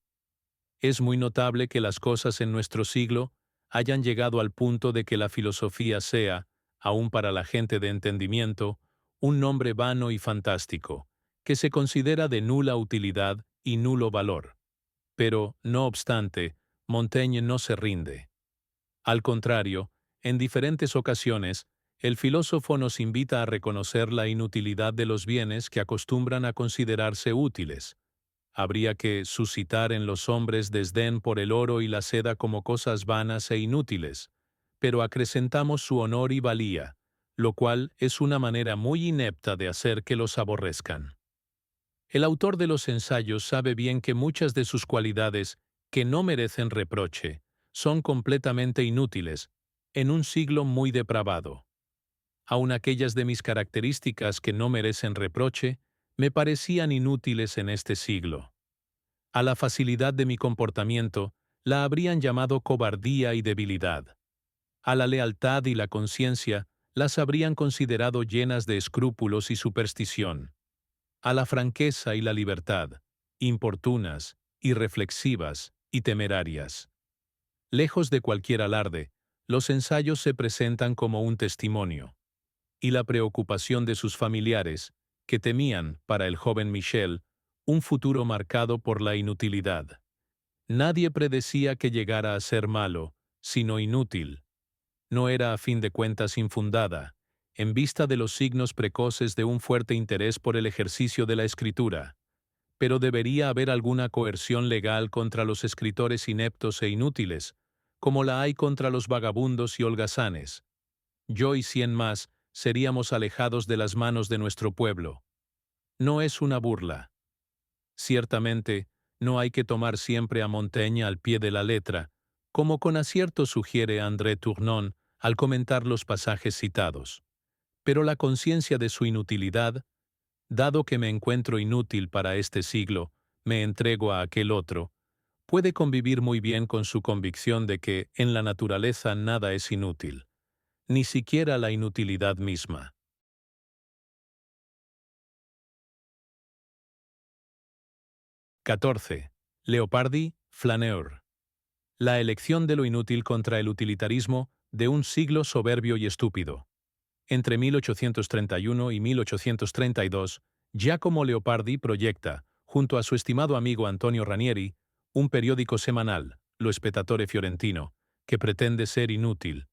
[SPEAKER 1] Es muy notable que las cosas en nuestro siglo hayan llegado al punto de que la filosofía sea, aun para la gente de entendimiento, un nombre vano y fantástico, que se considera de nula utilidad y nulo valor. Pero, no obstante, Montaigne no se rinde. Al contrario, en diferentes ocasiones, el filósofo nos invita a reconocer la inutilidad de los bienes que acostumbran a considerarse útiles. Habría que suscitar en los hombres desdén por el oro y la seda como cosas vanas e inútiles, pero acrecentamos su honor y valía, lo cual es una manera muy inepta de hacer que los aborrezcan. El autor de los ensayos sabe bien que muchas de sus cualidades, que no merecen reproche, son completamente inútiles, en un siglo muy depravado. Aun aquellas de mis características que no merecen reproche, me parecían inútiles en este siglo. A la facilidad de mi comportamiento la habrían llamado cobardía y debilidad. A la lealtad y la conciencia las habrían considerado llenas de escrúpulos y superstición. A la franqueza y la libertad, importunas, irreflexivas y temerarias. Lejos de cualquier alarde, los ensayos se presentan como un testimonio. Y la preocupación de sus familiares, que temían, para el joven Michel, un futuro marcado por la inutilidad. Nadie predecía que llegara a ser malo, sino inútil. No era a fin de cuentas infundada, en vista de los signos precoces de un fuerte interés por el ejercicio de la escritura. Pero debería haber alguna coerción legal contra los escritores ineptos e inútiles, como la hay contra los vagabundos y holgazanes. Yo y 100 más seríamos alejados de las manos de nuestro pueblo. No es una burla. Ciertamente, no hay que tomar siempre a Montaigne al pie de la letra, como con acierto sugiere André Tournon al comentar los pasajes citados. Pero la conciencia de su inutilidad, dado que me encuentro inútil para este siglo, me entrego a aquel otro, puede convivir muy bien con su convicción de que en la naturaleza nada es inútil, ni siquiera la inutilidad misma. 14. Leopardi, Flaneur. La elección de lo inútil contra el utilitarismo de un siglo soberbio y estúpido. Entre 1831 y 1832, Giacomo Leopardi proyecta, junto a su estimado amigo Antonio Ranieri, un periódico semanal, Lo Spettatore Fiorentino, que pretende ser inútil.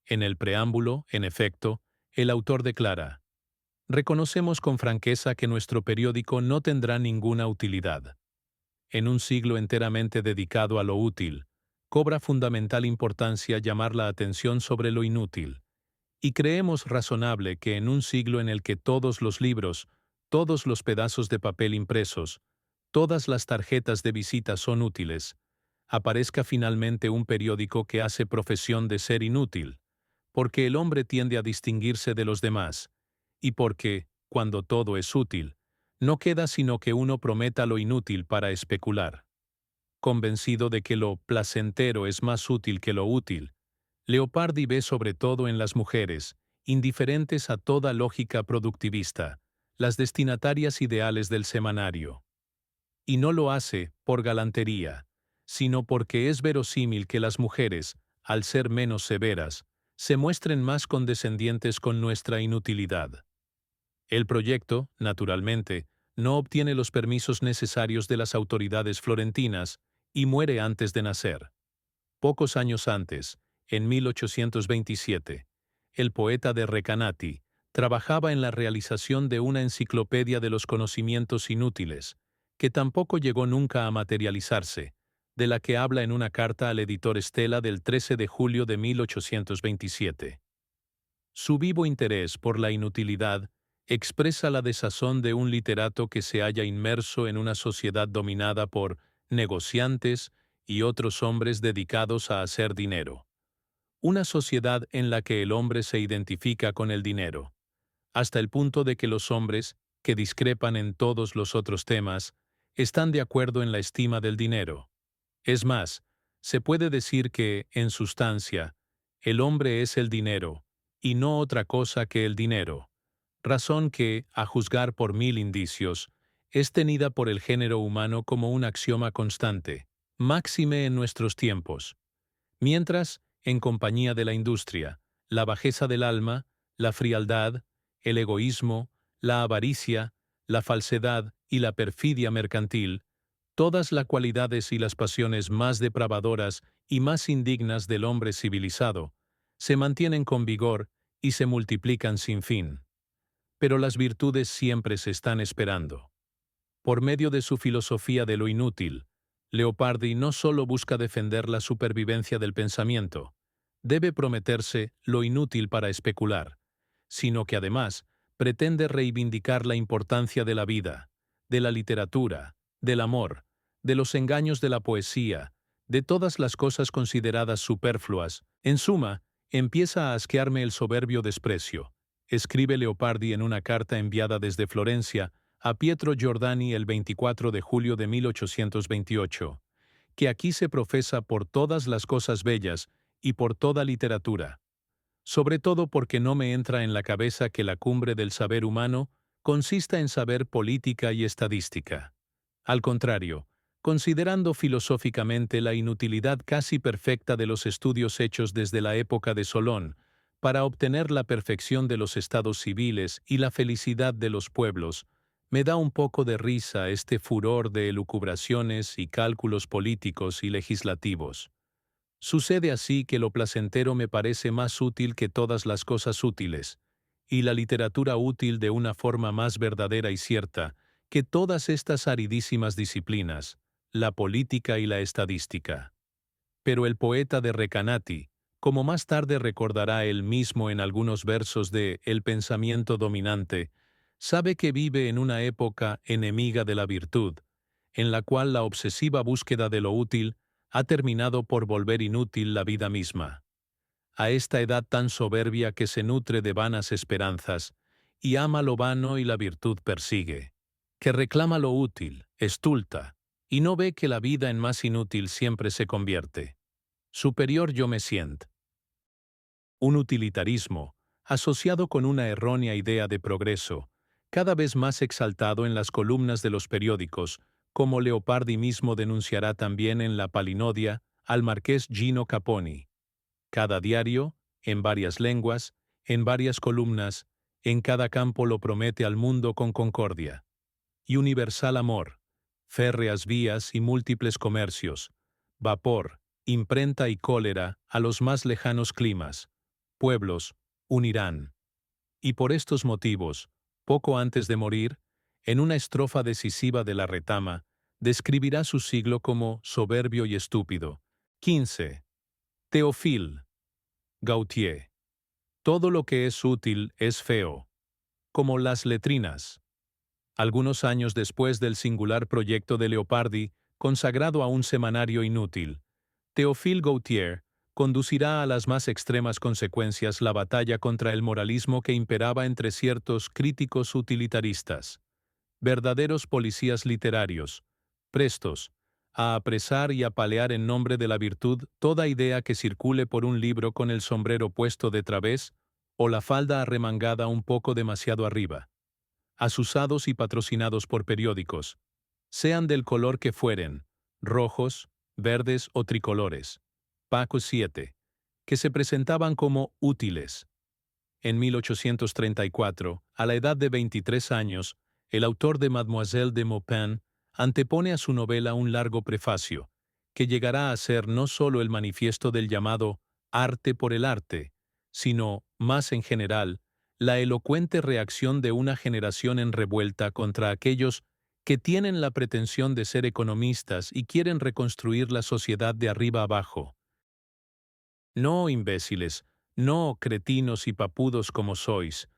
[SPEAKER 1] En el preámbulo, en efecto, el autor declara: reconocemos con franqueza que nuestro periódico no tendrá ninguna utilidad. En un siglo enteramente dedicado a lo útil, cobra fundamental importancia llamar la atención sobre lo inútil. Y creemos razonable que en un siglo en el que todos los libros, todos los pedazos de papel impresos, todas las tarjetas de visita son útiles, aparezca finalmente un periódico que hace profesión de ser inútil, porque el hombre tiende a distinguirse de los demás, y porque, cuando todo es útil, no queda sino que uno prometa lo inútil para especular. Convencido de que lo placentero es más útil que lo útil, Leopardi ve sobre todo en las mujeres, indiferentes a toda lógica productivista, las destinatarias ideales del semanario. Y no lo hace por galantería, sino porque es verosímil que las mujeres, al ser menos severas, se muestren más condescendientes con nuestra inutilidad. El proyecto, naturalmente, no obtiene los permisos necesarios de las autoridades florentinas y muere antes de nacer. Pocos años antes, en 1827, el poeta de Recanati trabajaba en la realización de una enciclopedia de los conocimientos inútiles, que tampoco llegó nunca a materializarse, de la que habla en una carta al editor Stella del 13 de julio de 1827. Su vivo interés por la inutilidad expresa la desazón de un literato que se halla inmerso en una sociedad dominada por negociantes y otros hombres dedicados a hacer dinero. Una sociedad en la que el hombre se identifica con el dinero, hasta el punto de que los hombres, que discrepan en todos los otros temas, están de acuerdo en la estima del dinero. Es más, se puede decir que, en sustancia, el hombre es el dinero, y no otra cosa que el dinero, razón que, a juzgar por 1000 indicios, es tenida por el género humano como un axioma constante, máxime en nuestros tiempos. Mientras, en compañía de la industria, la bajeza del alma, la frialdad, el egoísmo, la avaricia, la falsedad y la perfidia mercantil, todas las cualidades y las pasiones más depravadoras y más indignas del hombre civilizado, se mantienen con vigor y se multiplican sin fin. Pero las virtudes siempre se están esperando. Por medio de su filosofía de lo inútil, Leopardi no solo busca defender la supervivencia del pensamiento, debe prometerse lo inútil para especular, sino que además pretende reivindicar la importancia de la vida, de la literatura, del amor, de los engaños de la poesía, de todas las cosas consideradas superfluas. En suma, empieza a asquearme el soberbio desprecio, escribe Leopardi en una carta enviada desde Florencia a Pietro Giordani el 24 de julio de 1828, que aquí se profesa por todas las cosas bellas y por toda literatura, sobre todo porque no me entra en la cabeza que la cumbre del saber humano consista en saber política y estadística. Al contrario, considerando filosóficamente la inutilidad casi perfecta de los estudios hechos desde la época de Solón, para obtener la perfección de los estados civiles y la felicidad de los pueblos, me da un poco de risa este furor de elucubraciones y cálculos políticos y legislativos. Sucede así que lo placentero me parece más útil que todas las cosas útiles, y la literatura útil de una forma más verdadera y cierta que todas estas aridísimas disciplinas, la política y la estadística. Pero el poeta de Recanati, como más tarde recordará él mismo en algunos versos de El pensamiento dominante, sabe que vive en una época enemiga de la virtud, en la cual la obsesiva búsqueda de lo útil ha terminado por volver inútil la vida misma. A esta edad tan soberbia que se nutre de vanas esperanzas, y ama lo vano y la virtud persigue, que reclama lo útil, estulta, y no ve que la vida en más inútil siempre se convierte. Superior yo me siento. Un utilitarismo, asociado con una errónea idea de progreso, cada vez más exaltado en las columnas de los periódicos, como Leopardi mismo denunciará también en la Palinodia al marqués Gino Caponi. Cada diario, en varias lenguas, en varias columnas, en cada campo lo promete al mundo con concordia. Y universal amor, férreas vías y múltiples comercios, vapor, imprenta y cólera a los más lejanos climas, pueblos, unirán. Y por estos motivos, poco antes de morir, en una estrofa decisiva de la retama, describirá su siglo como soberbio y estúpido. 15. Théophile Gautier. Todo lo que es útil es feo, como las letrinas. Algunos años después del singular proyecto de Leopardi, consagrado a un semanario inútil, Théophile Gautier conducirá a las más extremas consecuencias la batalla contra el moralismo que imperaba entre ciertos críticos utilitaristas, verdaderos policías literarios, prestos a apresar y apalear en nombre de la virtud toda idea que circule por un libro con el sombrero puesto de través o la falda arremangada un poco demasiado arriba, asusados y patrocinados por periódicos, sean del color que fueren, rojos, verdes o tricolores. Paco 7, que se presentaban como útiles. En 1834, a la edad de 23 años, el autor de Mademoiselle de Maupin antepone a su novela un largo prefacio, que llegará a ser no solo el manifiesto del llamado arte por el arte, sino, más en general, la elocuente reacción de una generación en revuelta contra aquellos que tienen la pretensión de ser economistas y quieren reconstruir la sociedad de arriba abajo. No, imbéciles, no, cretinos y papudos como sois.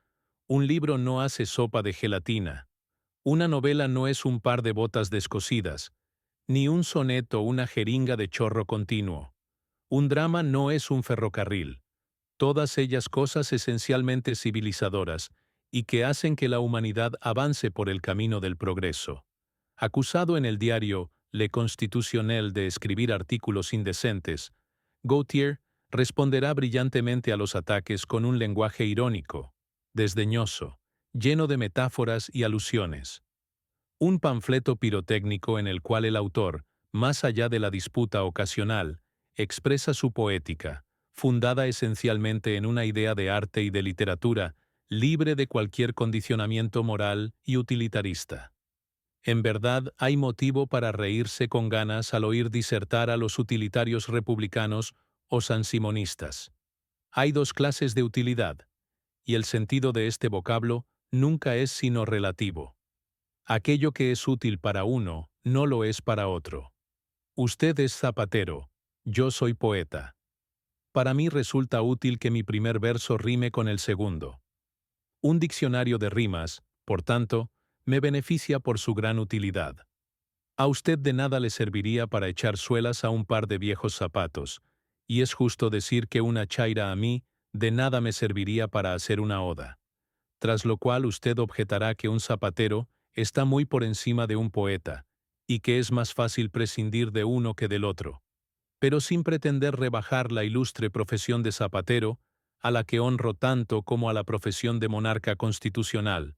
[SPEAKER 1] Un libro no hace sopa de gelatina. Una novela no es un par de botas descosidas, ni un soneto una jeringa de chorro continuo. Un drama no es un ferrocarril. Todas ellas cosas esencialmente civilizadoras y que hacen que la humanidad avance por el camino del progreso. Acusado en el diario Le Constitutionnel de escribir artículos indecentes, Gautier responderá brillantemente a los ataques con un lenguaje irónico, desdeñoso, lleno de metáforas y alusiones. Un panfleto pirotécnico en el cual el autor, más allá de la disputa ocasional, expresa su poética, fundada esencialmente en una idea de arte y de literatura, libre de cualquier condicionamiento moral y utilitarista. En verdad, hay motivo para reírse con ganas al oír disertar a los utilitarios republicanos o sansimonistas. Hay dos clases de utilidad, y el sentido de este vocablo nunca es sino relativo. Aquello que es útil para uno no lo es para otro. Usted es zapatero, yo soy poeta. Para mí resulta útil que mi primer verso rime con el segundo. Un diccionario de rimas, por tanto, me beneficia por su gran utilidad. A usted de nada le serviría para echar suelas a un par de viejos zapatos, y es justo decir que una chaira a mí de nada me serviría para hacer una oda. Tras lo cual usted objetará que un zapatero está muy por encima de un poeta, y que es más fácil prescindir de uno que del otro. Pero sin pretender rebajar la ilustre profesión de zapatero, a la que honro tanto como a la profesión de monarca constitucional,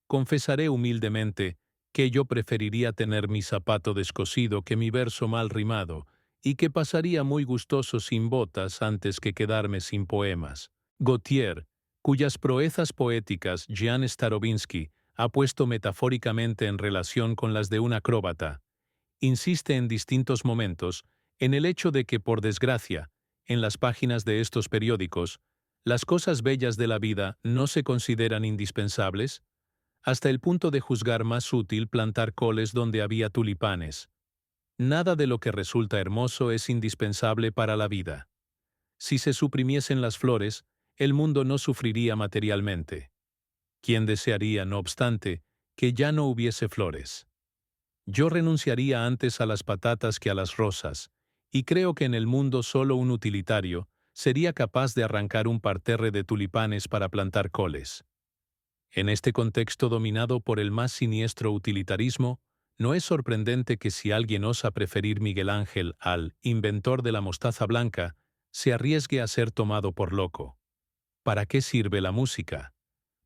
[SPEAKER 1] confesaré humildemente que yo preferiría tener mi zapato descosido que mi verso mal rimado, y que pasaría muy gustoso sin botas antes que quedarme sin poemas. Gautier, cuyas proezas poéticas Jan Starobinski ha puesto metafóricamente en relación con las de un acróbata, insiste en distintos momentos en el hecho de que, por desgracia, en las páginas de estos periódicos, las cosas bellas de la vida no se consideran indispensables, hasta el punto de juzgar más útil plantar coles donde había tulipanes. Nada de lo que resulta hermoso es indispensable para la vida. Si se suprimiesen las flores, el mundo no sufriría materialmente. ¿Quién desearía, no obstante, que ya no hubiese flores? Yo renunciaría antes a las patatas que a las rosas, y creo que en el mundo solo un utilitario sería capaz de arrancar un parterre de tulipanes para plantar coles. En este contexto dominado por el más siniestro utilitarismo, no es sorprendente que si alguien osa preferir Miguel Ángel al inventor de la mostaza blanca, se arriesgue a ser tomado por loco. ¿Para qué sirve la música?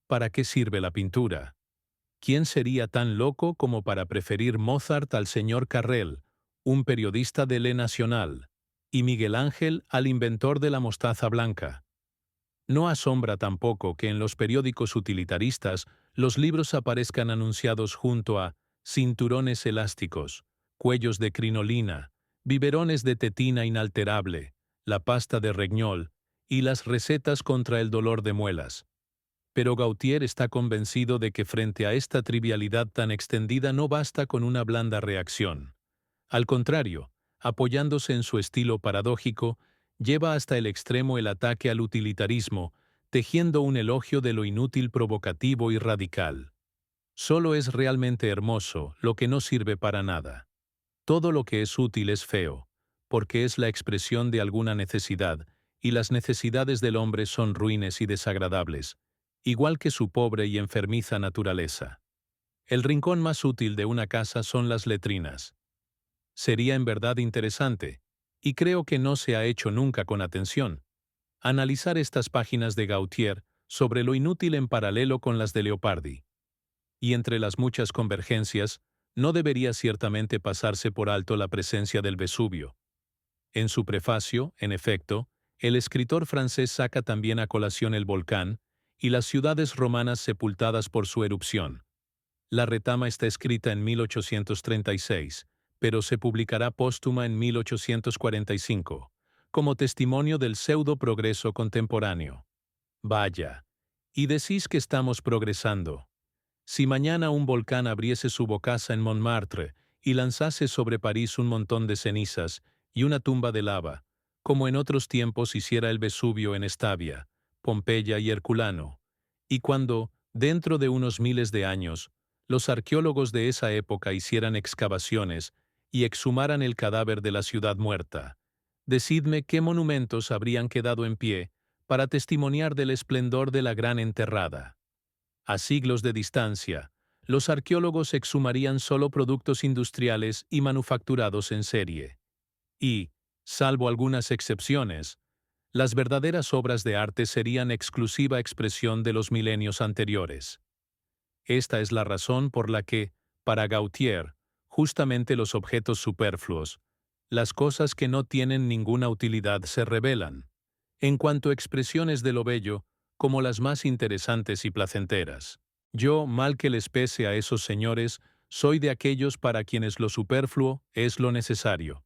[SPEAKER 1] ¿Para qué sirve la pintura? ¿Quién sería tan loco como para preferir Mozart al señor Carrel, un periodista de Le Nacional, y Miguel Ángel al inventor de la mostaza blanca? No asombra tampoco que en los periódicos utilitaristas los libros aparezcan anunciados junto a cinturones elásticos, cuellos de crinolina, biberones de tetina inalterable, la pasta de Regnault y las recetas contra el dolor de muelas. Pero Gautier está convencido de que frente a esta trivialidad tan extendida no basta con una blanda reacción. Al contrario, apoyándose en su estilo paradójico, lleva hasta el extremo el ataque al utilitarismo, tejiendo un elogio de lo inútil provocativo y radical. Solo es realmente hermoso lo que no sirve para nada. Todo lo que es útil es feo, porque es la expresión de alguna necesidad, y las necesidades del hombre son ruines y desagradables, igual que su pobre y enfermiza naturaleza. El rincón más útil de una casa son las letrinas. Sería en verdad interesante, y creo que no se ha hecho nunca con atención, analizar estas páginas de Gautier sobre lo inútil en paralelo con las de Leopardi. Y entre las muchas convergencias, no debería ciertamente pasarse por alto la presencia del Vesubio. En su prefacio, en efecto, el escritor francés saca también a colación el volcán y las ciudades romanas sepultadas por su erupción. La retama está escrita en 1836, pero se publicará póstuma en 1845, como testimonio del pseudo-progreso contemporáneo. Vaya, y decís que estamos progresando. Si mañana un volcán abriese su bocaza en Montmartre y lanzase sobre París un montón de cenizas y una tumba de lava, como en otros tiempos hiciera el Vesubio en Estavia, Pompeya y Herculano, y cuando, dentro de unos miles de años, los arqueólogos de esa época hicieran excavaciones y exhumaran el cadáver de la ciudad muerta, decidme qué monumentos habrían quedado en pie para testimoniar del esplendor de la gran enterrada. A siglos de distancia, los arqueólogos exhumarían solo productos industriales y manufacturados en serie. Y, salvo algunas excepciones, las verdaderas obras de arte serían exclusiva expresión de los milenios anteriores. Esta es la razón por la que, para Gautier, justamente los objetos superfluos, las cosas que no tienen ninguna utilidad se revelan, en cuanto a expresiones de lo bello, como las más interesantes y placenteras. Yo, mal que les pese a esos señores, soy de aquellos para quienes lo superfluo es lo necesario.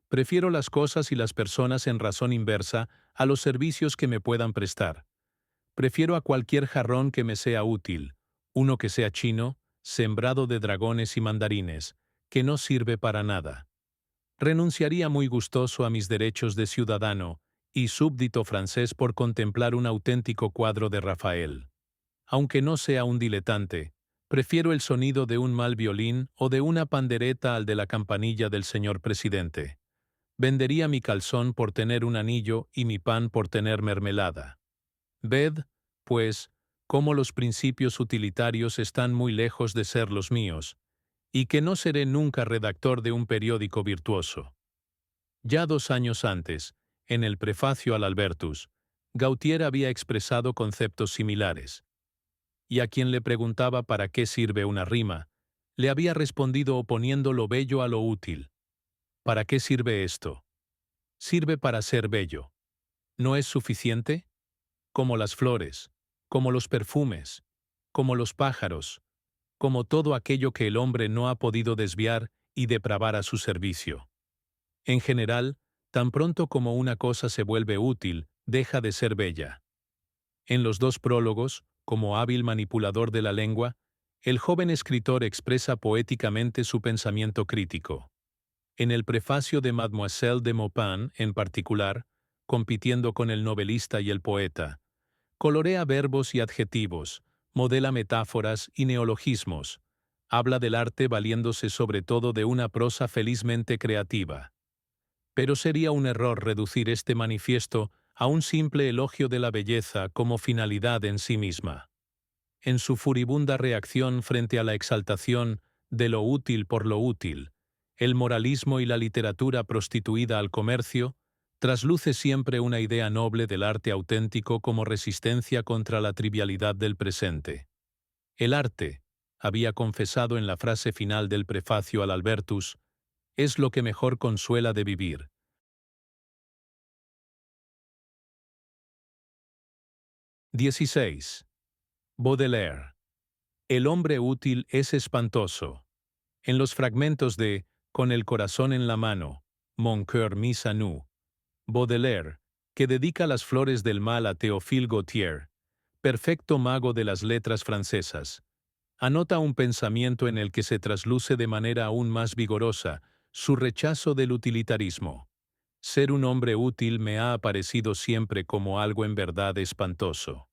[SPEAKER 1] Prefiero las cosas y las personas en razón inversa a los servicios que me puedan prestar. Prefiero a cualquier jarrón que me sea útil, uno que sea chino, sembrado de dragones y mandarines, que no sirve para nada. Renunciaría muy gustoso a mis derechos de ciudadano y súbdito francés por contemplar un auténtico cuadro de Rafael. Aunque no sea un diletante, prefiero el sonido de un mal violín o de una pandereta al de la campanilla del señor presidente. Vendería mi calzón por tener un anillo y mi pan por tener mermelada. Ved, pues, cómo los principios utilitarios están muy lejos de ser los míos, y que no seré nunca redactor de un periódico virtuoso. Ya 2 años antes, en el prefacio al Albertus, Gautier había expresado conceptos similares, y a quien le preguntaba para qué sirve una rima, le había respondido oponiendo lo bello a lo útil. ¿Para qué sirve esto? Sirve para ser bello. ¿No es suficiente? Como las flores, como los perfumes, como los pájaros, como todo aquello que el hombre no ha podido desviar y depravar a su servicio. En general, tan pronto como una cosa se vuelve útil, deja de ser bella. En los 2 prólogos, como hábil manipulador de la lengua, el joven escritor expresa poéticamente su pensamiento crítico. En el prefacio de Mademoiselle de Maupin, en particular, compitiendo con el novelista y el poeta, colorea verbos y adjetivos, modela metáforas y neologismos, habla del arte valiéndose sobre todo de una prosa felizmente creativa. Pero sería un error reducir este manifiesto a un simple elogio de la belleza como finalidad en sí misma. En su furibunda reacción frente a la exaltación de lo útil por lo útil, el moralismo y la literatura prostituida al comercio, trasluce siempre una idea noble del arte auténtico como resistencia contra la trivialidad del presente. El arte, había confesado en la frase final del prefacio al Albertus, es lo que mejor consuela de vivir. 16. Baudelaire. El hombre útil es espantoso. En los fragmentos de Con el corazón en la mano, Mon cœur mis à nu, Baudelaire, que dedica las flores del mal a Théophile Gautier, perfecto mago de las letras francesas, anota un pensamiento en el que se trasluce de manera aún más vigorosa su rechazo del utilitarismo. Ser un hombre útil me ha aparecido siempre como algo en verdad espantoso.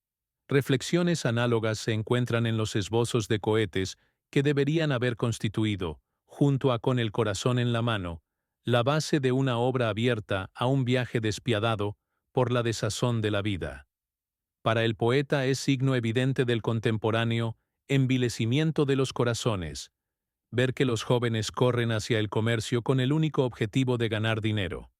[SPEAKER 1] Reflexiones análogas se encuentran en los esbozos de cohetes que deberían haber constituido, junto a Con el corazón en la mano, la base de una obra abierta a un viaje despiadado por la desazón de la vida. Para el poeta es signo evidente del contemporáneo envilecimiento de los corazones, ver que los jóvenes corren hacia el comercio con el único objetivo de ganar dinero.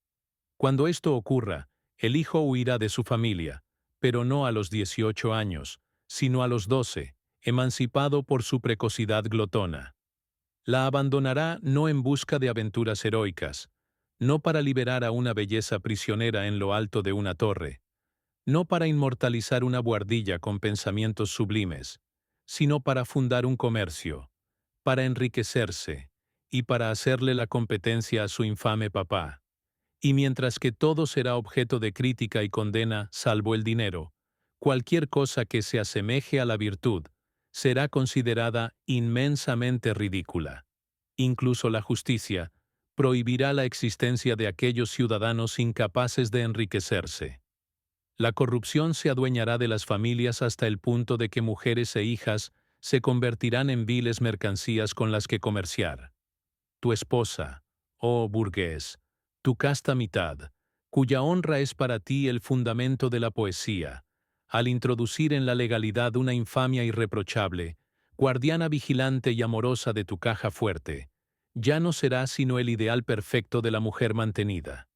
[SPEAKER 1] Cuando esto ocurra, el hijo huirá de su familia, pero no a los 18 años, sino a los 12, emancipado por su precocidad glotona. La abandonará no en busca de aventuras heroicas, no para liberar a una belleza prisionera en lo alto de una torre, no para inmortalizar una buhardilla con pensamientos sublimes, sino para fundar un comercio, para enriquecerse, y para hacerle la competencia a su infame papá. Y mientras que todo será objeto de crítica y condena, salvo el dinero, cualquier cosa que se asemeje a la virtud será considerada inmensamente ridícula. Incluso la justicia prohibirá la existencia de aquellos ciudadanos incapaces de enriquecerse. La corrupción se adueñará de las familias hasta el punto de que mujeres e hijas se convertirán en viles mercancías con las que comerciar. Tu esposa, oh burgués, tu casta mitad, cuya honra es para ti el fundamento de la poesía, al introducir en la legalidad una infamia irreprochable, guardiana vigilante y amorosa de tu caja fuerte, ya no será sino el ideal perfecto de la mujer mantenida.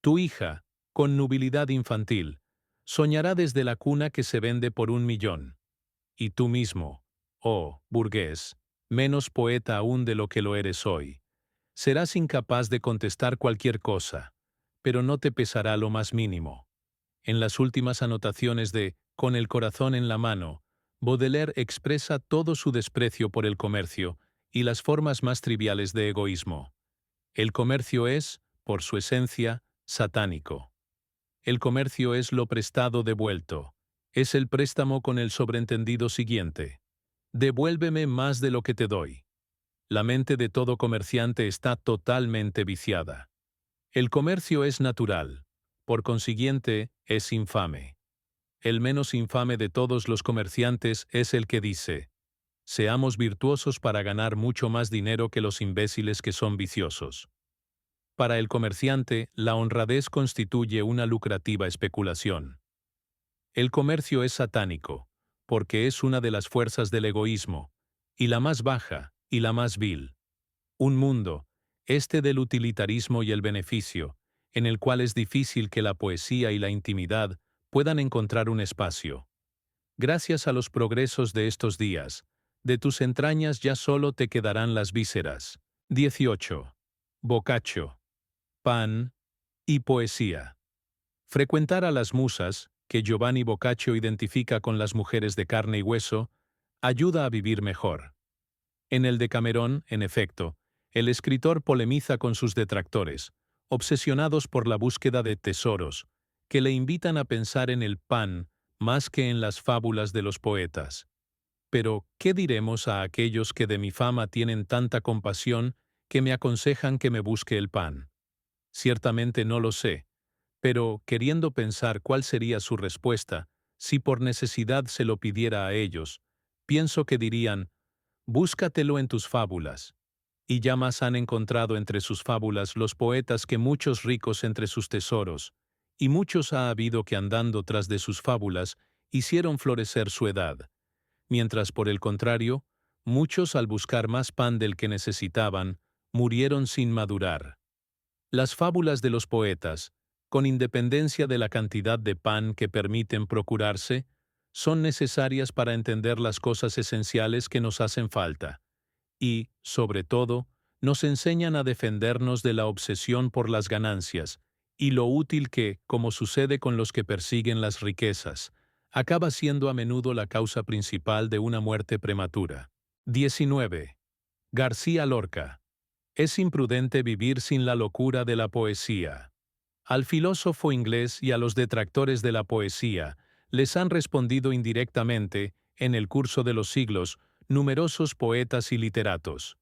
[SPEAKER 1] Tu hija, con nubilidad infantil, soñará desde la cuna que se vende por 1.000.000. Y tú mismo, oh burgués, menos poeta aún de lo que lo eres hoy, serás incapaz de contestar cualquier cosa, pero no te pesará lo más mínimo. En las últimas anotaciones de Con el corazón en la mano, Baudelaire expresa todo su desprecio por el comercio y las formas más triviales de egoísmo. El comercio es, por su esencia, satánico. El comercio es lo prestado devuelto. Es el préstamo con el sobreentendido siguiente: devuélveme más de lo que te doy. La mente de todo comerciante está totalmente viciada. El comercio es natural, por consiguiente, es infame. El menos infame de todos los comerciantes es el que dice: seamos virtuosos para ganar mucho más dinero que los imbéciles que son viciosos. Para el comerciante, la honradez constituye una lucrativa especulación. El comercio es satánico, porque es una de las fuerzas del egoísmo, y la más baja, y la más vil. Un mundo, este del utilitarismo y el beneficio, en el cual es difícil que la poesía y la intimidad puedan encontrar un espacio. Gracias a los progresos de estos días, de tus entrañas ya solo te quedarán las vísceras. 18. Boccaccio. Pan y poesía. Frecuentar a las musas, que Giovanni Boccaccio identifica con las mujeres de carne y hueso, ayuda a vivir mejor. En el Decamerón, en efecto, el escritor polemiza con sus detractores, obsesionados por la búsqueda de tesoros, que le invitan a pensar en el pan más que en las fábulas de los poetas. Pero, ¿qué diremos a aquellos que de mi fama tienen tanta compasión que me aconsejan que me busque el pan? Ciertamente no lo sé, pero, queriendo pensar cuál sería su respuesta, si por necesidad se lo pidiera a ellos, pienso que dirían: búscatelo en tus fábulas. Y ya más han encontrado entre sus fábulas los poetas que muchos ricos entre sus tesoros, y muchos ha habido que andando tras de sus fábulas hicieron florecer su edad, mientras por el contrario, muchos al buscar más pan del que necesitaban, murieron sin madurar. Las fábulas de los poetas, con independencia de la cantidad de pan que permiten procurarse, son necesarias para entender las cosas esenciales que nos hacen falta, y, sobre todo, nos enseñan a defendernos de la obsesión por las ganancias, y lo útil que, como sucede con los que persiguen las riquezas, acaba siendo a menudo la causa principal de una muerte prematura. 19. García Lorca. Es imprudente vivir sin la locura de la poesía. Al filósofo inglés y a los detractores de la poesía les han respondido indirectamente, en el curso de los siglos, numerosos poetas y literatos.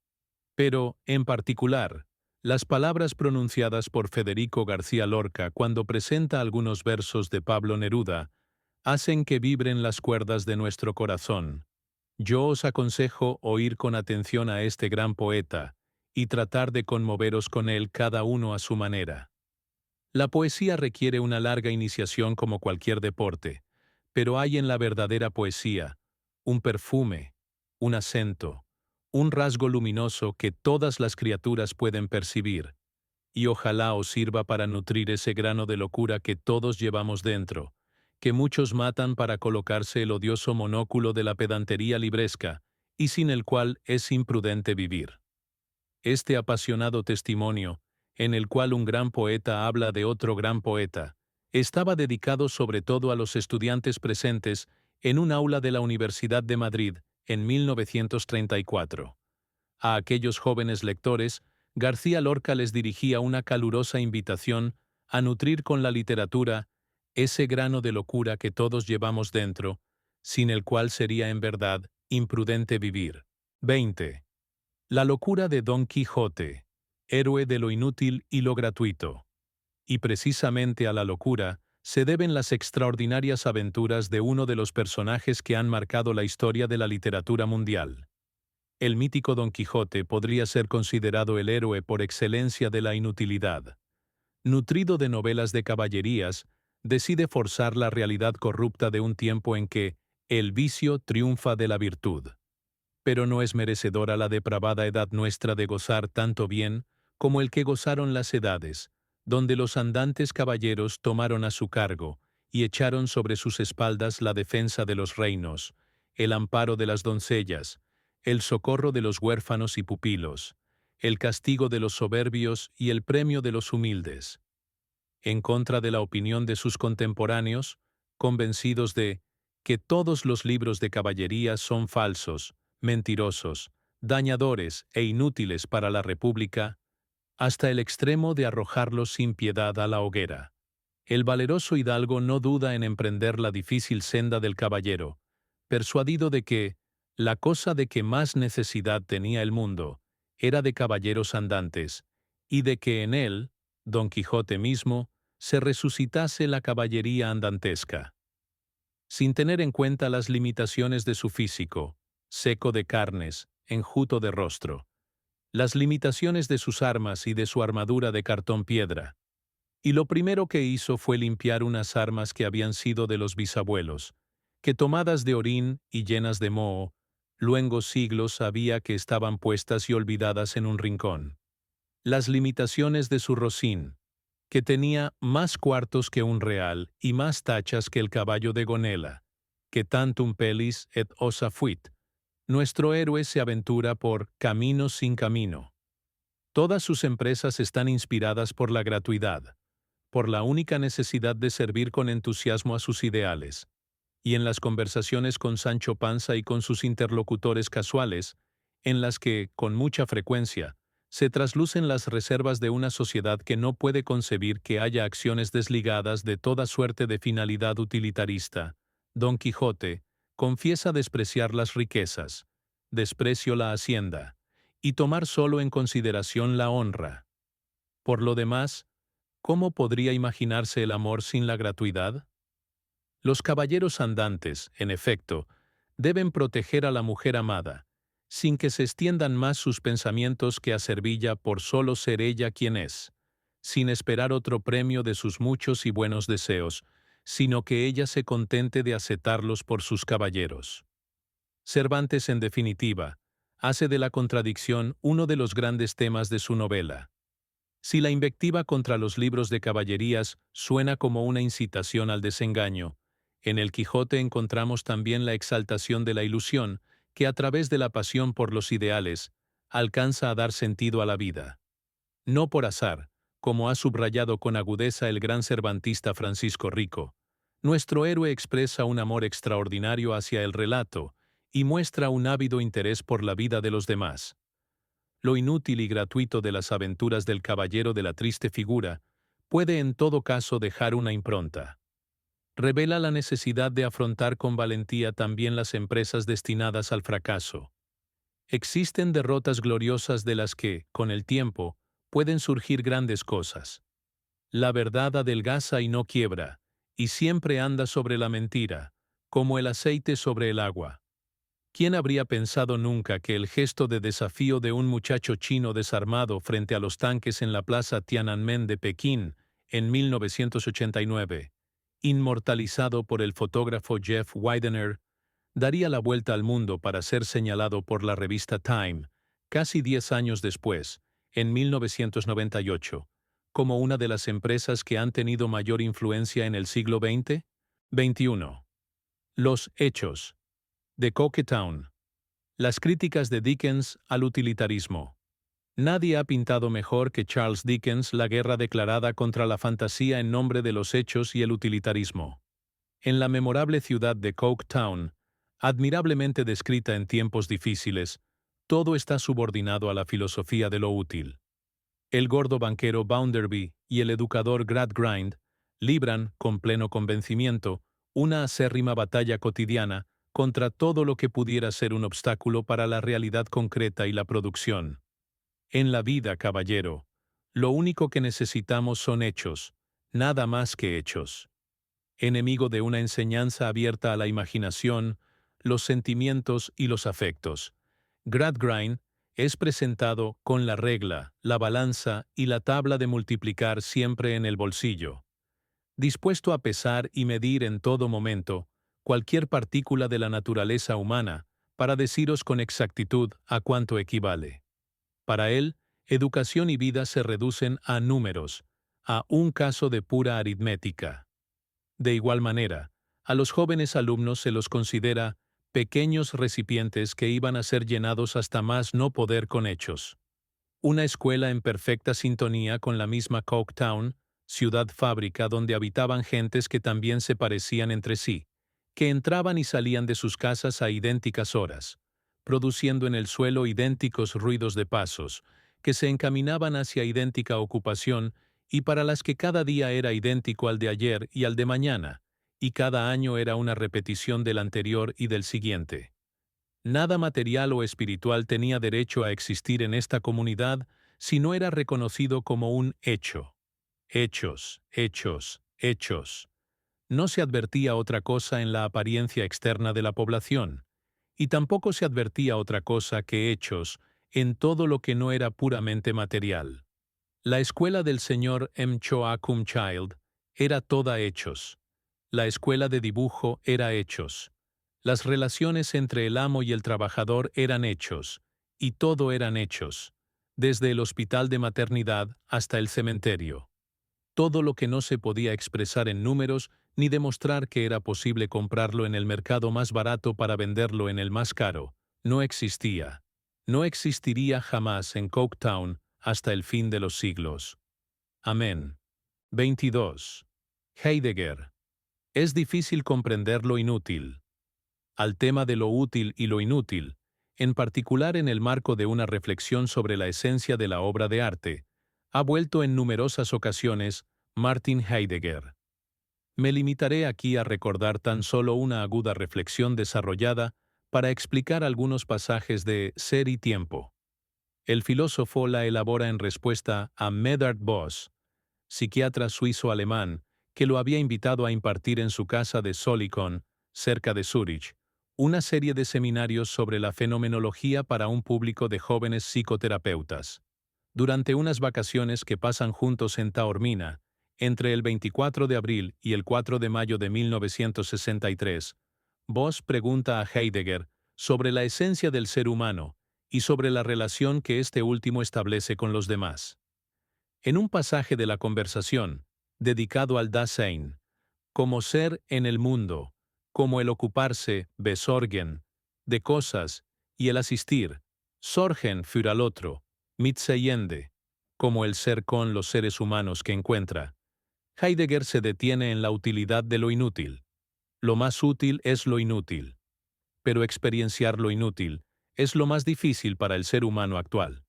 [SPEAKER 1] Pero, en particular, las palabras pronunciadas por Federico García Lorca cuando presenta algunos versos de Pablo Neruda hacen que vibren las cuerdas de nuestro corazón. Yo os aconsejo oír con atención a este gran poeta y tratar de conmoveros con él cada uno a su manera. La poesía requiere una larga iniciación como cualquier deporte, pero hay en la verdadera poesía un perfume, un acento, un rasgo luminoso que todas las criaturas pueden percibir, y ojalá os sirva para nutrir ese grano de locura que todos llevamos dentro, que muchos matan para colocarse el odioso monóculo de la pedantería libresca, y sin el cual es imprudente vivir. Este apasionado testimonio, en el cual un gran poeta habla de otro gran poeta, estaba dedicado sobre todo a los estudiantes presentes en un aula de la Universidad de Madrid en 1934. A aquellos jóvenes lectores, García Lorca les dirigía una calurosa invitación a nutrir con la literatura ese grano de locura que todos llevamos dentro, sin el cual sería en verdad imprudente vivir. 20. La locura de Don Quijote, héroe de lo inútil y lo gratuito. Y precisamente a la locura se deben las extraordinarias aventuras de uno de los personajes que han marcado la historia de la literatura mundial. El mítico Don Quijote podría ser considerado el héroe por excelencia de la inutilidad. Nutrido de novelas de caballerías, decide forzar la realidad corrupta de un tiempo en que el vicio triunfa de la virtud. Pero no es merecedora la depravada edad nuestra de gozar tanto bien como el que gozaron las edades, donde los andantes caballeros tomaron a su cargo y echaron sobre sus espaldas la defensa de los reinos, el amparo de las doncellas, el socorro de los huérfanos y pupilos, el castigo de los soberbios y el premio de los humildes. En contra de la opinión de sus contemporáneos, convencidos de que todos los libros de caballería son falsos, mentirosos, dañadores e inútiles para la República, hasta el extremo de arrojarlos sin piedad a la hoguera. El valeroso hidalgo no duda en emprender la difícil senda del caballero, persuadido de que la cosa de que más necesidad tenía el mundo era de caballeros andantes, y de que en él, Don Quijote mismo, se resucitase la caballería andantesca. Sin tener en cuenta las limitaciones de su físico, seco de carnes, enjuto de rostro, las limitaciones de sus armas y de su armadura de cartón piedra. Y lo primero que hizo fue limpiar unas armas que habían sido de los bisabuelos, que tomadas de orín y llenas de moho, luengos siglos había que estaban puestas y olvidadas en un rincón. Las limitaciones de su rocín, que tenía más cuartos que un real y más tachas que el caballo de Gonela, que tantum pelis et osa fuit. Nuestro héroe se aventura por caminos sin camino. Todas sus empresas están inspiradas por la gratuidad, por la única necesidad de servir con entusiasmo a sus ideales. Y en las conversaciones con Sancho Panza y con sus interlocutores casuales, en las que, con mucha frecuencia, se traslucen las reservas de una sociedad que no puede concebir que haya acciones desligadas de toda suerte de finalidad utilitarista, Don Quijote confiesa despreciar las riquezas, desprecio la hacienda, y tomar solo en consideración la honra. Por lo demás, ¿cómo podría imaginarse el amor sin la gratuidad? Los caballeros andantes, en efecto, deben proteger a la mujer amada, sin que se extiendan más sus pensamientos que a servilla por solo ser ella quien es, sin esperar otro premio de sus muchos y buenos deseos, sino que ella se contente de aceptarlos por sus caballeros. Cervantes, en definitiva, hace de la contradicción uno de los grandes temas de su novela. Si la invectiva contra los libros de caballerías suena como una incitación al desengaño, en el Quijote encontramos también la exaltación de la ilusión, que a través de la pasión por los ideales, alcanza a dar sentido a la vida. No por azar, como ha subrayado con agudeza el gran cervantista Francisco Rico, nuestro héroe expresa un amor extraordinario hacia el relato y muestra un ávido interés por la vida de los demás. Lo inútil y gratuito de las aventuras del caballero de la triste figura puede en todo caso dejar una impronta. Revela la necesidad de afrontar con valentía también las empresas destinadas al fracaso. Existen derrotas gloriosas de las que, con el tiempo, pueden surgir grandes cosas. La verdad adelgaza y no quiebra, y siempre anda sobre la mentira, como el aceite sobre el agua. ¿Quién habría pensado nunca que el gesto de desafío de un muchacho chino desarmado frente a los tanques en la plaza Tiananmen de Pekín, en 1989, inmortalizado por el fotógrafo Jeff Widener, daría la vuelta al mundo para ser señalado por la revista Time, casi 10 años después, en 1998, como una de las empresas que han tenido mayor influencia en el siglo XX? 21. Los hechos. De Coketown. Las críticas de Dickens al utilitarismo. Nadie ha pintado mejor que Charles Dickens la guerra declarada contra la fantasía en nombre de los hechos y el utilitarismo. En la memorable ciudad de Coketown, admirablemente descrita en tiempos difíciles, todo está subordinado a la filosofía de lo útil. El gordo banquero Bounderby y el educador Gradgrind libran, con pleno convencimiento, una acérrima batalla cotidiana contra todo lo que pudiera ser un obstáculo para la realidad concreta y la producción. En la vida, caballero, lo único que necesitamos son hechos, nada más que hechos. Enemigo de una enseñanza abierta a la imaginación, los sentimientos y los afectos, Gradgrind es presentado con la regla, la balanza y la tabla de multiplicar siempre en el bolsillo, dispuesto a pesar y medir en todo momento cualquier partícula de la naturaleza humana para deciros con exactitud a cuánto equivale. Para él, educación y vida se reducen a números, a un caso de pura aritmética. De igual manera, a los jóvenes alumnos se los considera pequeños recipientes que iban a ser llenados hasta más no poder con hechos. Una escuela en perfecta sintonía con la misma Coketown, ciudad fábrica donde habitaban gentes que también se parecían entre sí, que entraban y salían de sus casas a idénticas horas, produciendo en el suelo idénticos ruidos de pasos, que se encaminaban hacia idéntica ocupación y para las que cada día era idéntico al de ayer y al de mañana, y cada año era una repetición del anterior y del siguiente. Nada material o espiritual tenía derecho a existir en esta comunidad si no era reconocido como un hecho. Hechos, hechos, hechos. No se advertía otra cosa en la apariencia externa de la población, y tampoco se advertía otra cosa que hechos en todo lo que no era puramente material. La escuela del señor M. Choa Child era toda hechos. La escuela de dibujo era hechos. Las relaciones entre el amo y el trabajador eran hechos, y todo eran hechos, desde el hospital de maternidad hasta el cementerio. Todo lo que no se podía expresar en números ni demostrar que era posible comprarlo en el mercado más barato para venderlo en el más caro, no existía. No existiría jamás en Coketown hasta el fin de los siglos. Amén. 22. Heidegger. Es difícil comprender lo inútil. Al tema de lo útil y lo inútil, en particular en el marco de una reflexión sobre la esencia de la obra de arte, ha vuelto en numerosas ocasiones Martin Heidegger. Me limitaré aquí a recordar tan solo una aguda reflexión desarrollada para explicar algunos pasajes de Ser y Tiempo. El filósofo la elabora en respuesta a Medard Boss, psiquiatra suizo-alemán, que lo había invitado a impartir en su casa de Solikon, cerca de Zúrich, una serie de seminarios sobre la fenomenología para un público de jóvenes psicoterapeutas. Durante unas vacaciones que pasan juntos en Taormina, entre el 24 de abril y el 4 de mayo de 1963, Boss pregunta a Heidegger sobre la esencia del ser humano y sobre la relación que este último establece con los demás. En un pasaje de la conversación, dedicado al Dasein, como ser en el mundo, como el ocuparse, besorgen, de cosas, y el asistir, sorgen für al otro, mitseyende, como el ser con los seres humanos que encuentra, Heidegger se detiene en la utilidad de lo inútil. Lo más útil es lo inútil. Pero experienciar lo inútil es lo más difícil para el ser humano actual.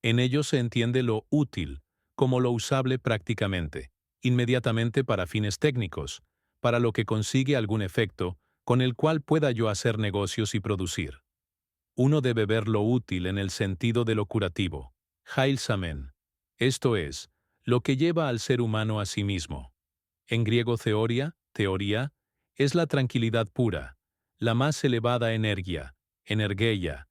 [SPEAKER 1] En ello se entiende lo útil, como lo usable prácticamente, inmediatamente para fines técnicos, para lo que consigue algún efecto, con el cual pueda yo hacer negocios y producir. Uno debe ver lo útil en el sentido de lo curativo, Heilsamen, esto es, lo que lleva al ser humano a sí mismo. En griego teoría, es la tranquilidad pura, la más elevada energía, energeia,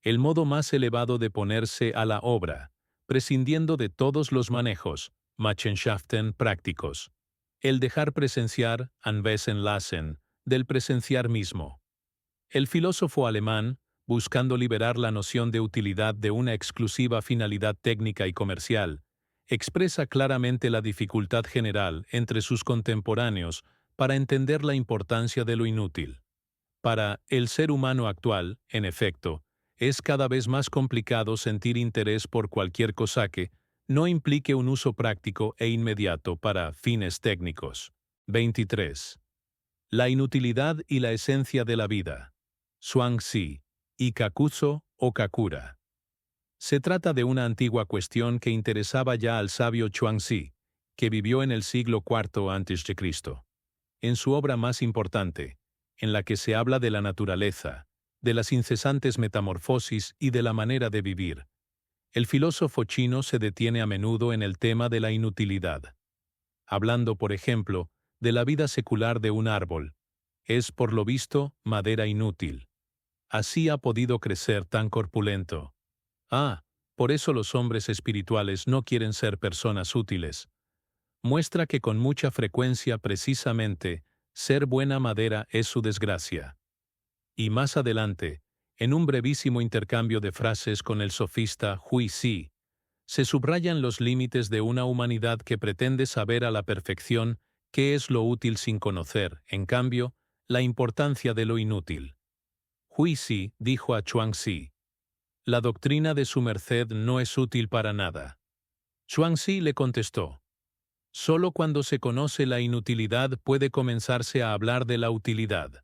[SPEAKER 1] el modo más elevado de ponerse a la obra, prescindiendo de todos los manejos, Machenschaften prácticos. El dejar presenciar, Anwesen lassen, del presenciar mismo. El filósofo alemán, buscando liberar la noción de utilidad de una exclusiva finalidad técnica y comercial, expresa claramente la dificultad general entre sus contemporáneos para entender la importancia de lo inútil. Para el ser humano actual, en efecto, es cada vez más complicado sentir interés por cualquier cosa que no implique un uso práctico e inmediato para fines técnicos. 23. La inutilidad y la esencia de la vida. Zhuangzi, y Kakuzo o Kakura. Se trata de una antigua cuestión que interesaba ya al sabio Zhuangzi, que vivió en el siglo IV a.C. En su obra más importante, en la que se habla de la naturaleza, de las incesantes metamorfosis y de la manera de vivir, el filósofo chino se detiene a menudo en el tema de la inutilidad. Hablando, por ejemplo, de la vida secular de un árbol, es, por lo visto, madera inútil. Así ha podido crecer tan corpulento. Por eso los hombres espirituales no quieren ser personas útiles. Muestra que con mucha frecuencia precisamente, ser buena madera es su desgracia. Y más adelante, en un brevísimo intercambio de frases con el sofista Hui Si, se subrayan los límites de una humanidad que pretende saber a la perfección qué es lo útil sin conocer, en cambio, la importancia de lo inútil. Hui Si dijo a Zhuangzi: «La doctrina de su merced no es útil para nada». Zhuangzi le contestó: «Solo cuando se conoce la inutilidad puede comenzarse a hablar de la utilidad».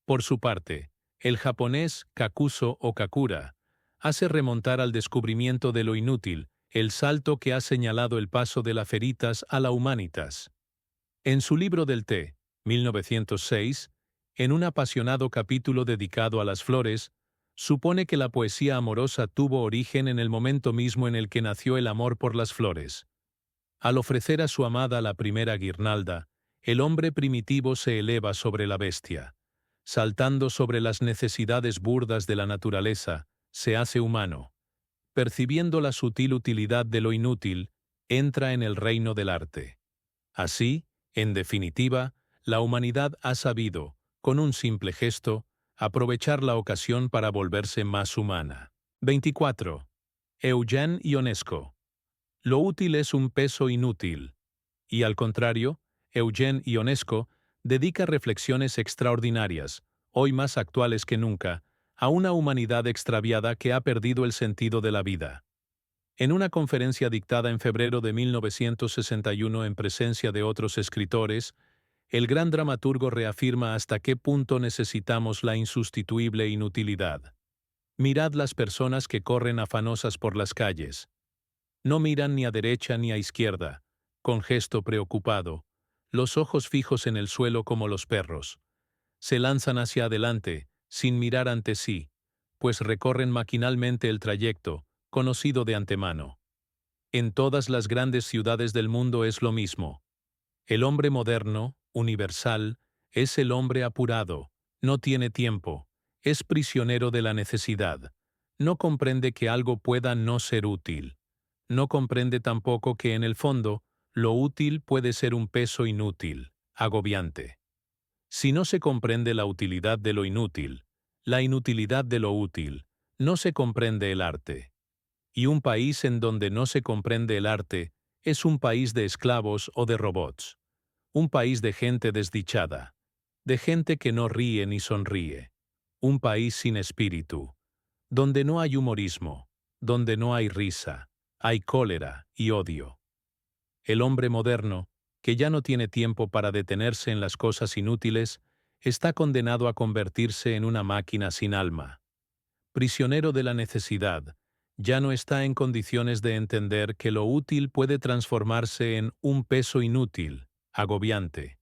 [SPEAKER 1] Por su parte, el japonés Kakuzo o Kakura hace remontar al descubrimiento de lo inútil el salto que ha señalado el paso de la Veritas a la Humanitas. En su libro del té, 1906, en un apasionado capítulo dedicado a las flores, supone que la poesía amorosa tuvo origen en el momento mismo en el que nació el amor por las flores. Al ofrecer a su amada la primera guirnalda, el hombre primitivo se eleva sobre la bestia. Saltando sobre las necesidades burdas de la naturaleza, se hace humano. Percibiendo la sutil utilidad de lo inútil, entra en el reino del arte. Así, en definitiva, la humanidad ha sabido, con un simple gesto, aprovechar la ocasión para volverse más humana. 24. Eugene Ionesco. Lo útil es un peso inútil. Y al contrario, Eugene Ionesco dedica reflexiones extraordinarias, hoy más actuales que nunca, a una humanidad extraviada que ha perdido el sentido de la vida. En una conferencia dictada en febrero de 1961 en presencia de otros escritores, el gran dramaturgo reafirma hasta qué punto necesitamos la insustituible inutilidad. Mirad las personas que corren afanosas por las calles. No miran ni a derecha ni a izquierda, con gesto preocupado, los ojos fijos en el suelo como los perros. Se lanzan hacia adelante, sin mirar ante sí, pues recorren maquinalmente el trayecto, conocido de antemano. En todas las grandes ciudades del mundo es lo mismo. El hombre moderno, universal, es el hombre apurado, no tiene tiempo, es prisionero de la necesidad, no comprende que algo pueda no ser útil. No comprende tampoco que en el fondo, lo útil puede ser un peso inútil, agobiante. Si no se comprende la utilidad de lo inútil, la inutilidad de lo útil, no se comprende el arte. Y un país en donde no se comprende el arte es un país de esclavos o de robots. Un país de gente desdichada, de gente que no ríe ni sonríe. Un país sin espíritu, donde no hay humorismo, donde no hay risa, hay cólera y odio. El hombre moderno, que ya no tiene tiempo para detenerse en las cosas inútiles, está condenado a convertirse en una máquina sin alma. Prisionero de la necesidad, ya no está en condiciones de entender que lo útil puede transformarse en un peso inútil, agobiante,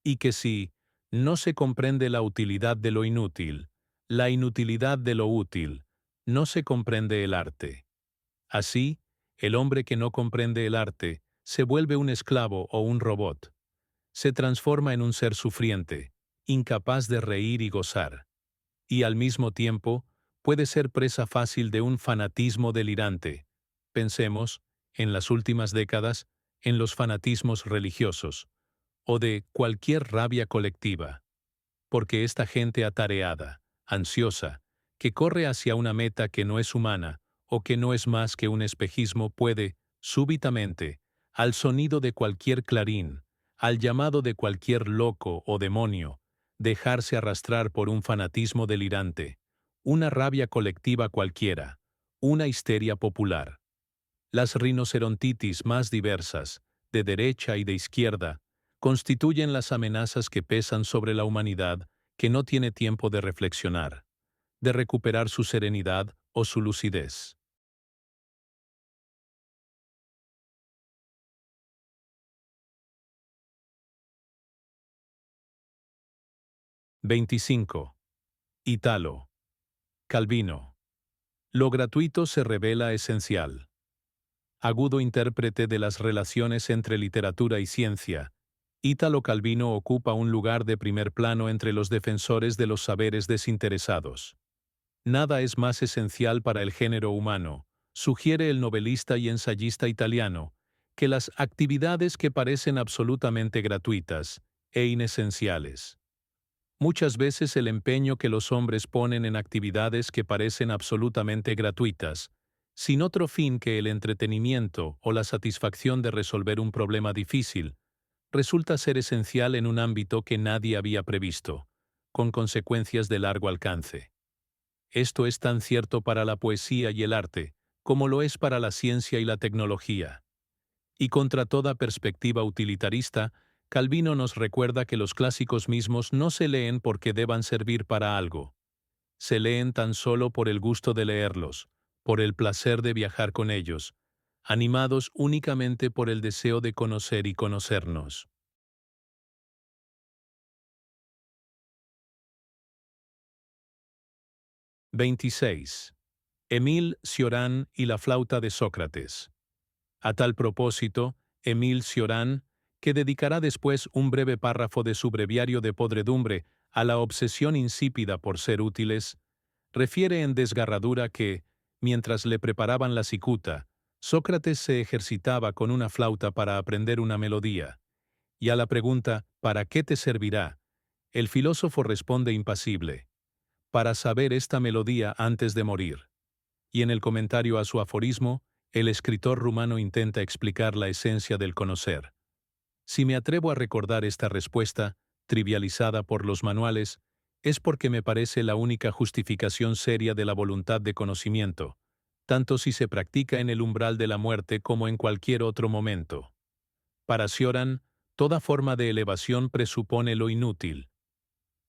[SPEAKER 1] y que si no se comprende la utilidad de lo inútil, la inutilidad de lo útil, no se comprende el arte. Así, el hombre que no comprende el arte se vuelve un esclavo o un robot. Se transforma en un ser sufriente, incapaz de reír y gozar. Y al mismo tiempo, puede ser presa fácil de un fanatismo delirante. Pensemos, en las últimas décadas, en los fanatismos religiosos, o de cualquier rabia colectiva. Porque esta gente atareada, ansiosa, que corre hacia una meta que no es humana, o que no es más que un espejismo puede, súbitamente, al sonido de cualquier clarín, al llamado de cualquier loco o demonio, dejarse arrastrar por un fanatismo delirante, una rabia colectiva cualquiera, una histeria popular. Las rinocerontitis más diversas, de derecha y de izquierda, constituyen las amenazas que pesan sobre la humanidad que no tiene tiempo de reflexionar, de recuperar su serenidad o su lucidez. (25) Italo. Calvino. Lo gratuito se revela esencial. Agudo intérprete de las relaciones entre literatura y ciencia, Italo Calvino ocupa un lugar de primer plano entre los defensores de los saberes desinteresados. Nada es más esencial para el género humano, sugiere el novelista y ensayista italiano, que las actividades que parecen absolutamente gratuitas e inesenciales. Muchas veces el empeño que los hombres ponen en actividades que parecen absolutamente gratuitas, sin otro fin que el entretenimiento o la satisfacción de resolver un problema difícil, resulta ser esencial en un ámbito que nadie había previsto, con consecuencias de largo alcance. Esto es tan cierto para la poesía y el arte, como lo es para la ciencia y la tecnología. Y contra toda perspectiva utilitarista, Calvino nos recuerda que los clásicos mismos no se leen porque deban servir para algo. Se leen tan solo por el gusto de leerlos, por el placer de viajar con ellos, animados únicamente por el deseo de conocer y conocernos. 26. Émile Cioran y la flauta de Sócrates. A tal propósito, Émile Cioran, que dedicará después un breve párrafo de su breviario de podredumbre a la obsesión insípida por ser útiles, refiere en desgarradura que, mientras le preparaban la cicuta, Sócrates se ejercitaba con una flauta para aprender una melodía, y a la pregunta «¿Para qué te servirá?», El filósofo responde impasible, para saber esta melodía antes de morir. Y en el comentario a su aforismo, el escritor rumano intenta explicar la esencia del conocer. Si me atrevo a recordar esta respuesta, trivializada por los manuales, es porque me parece la única justificación seria de la voluntad de conocimiento, tanto si se practica en el umbral de la muerte como en cualquier otro momento. Para Cioran, toda forma de elevación presupone lo inútil,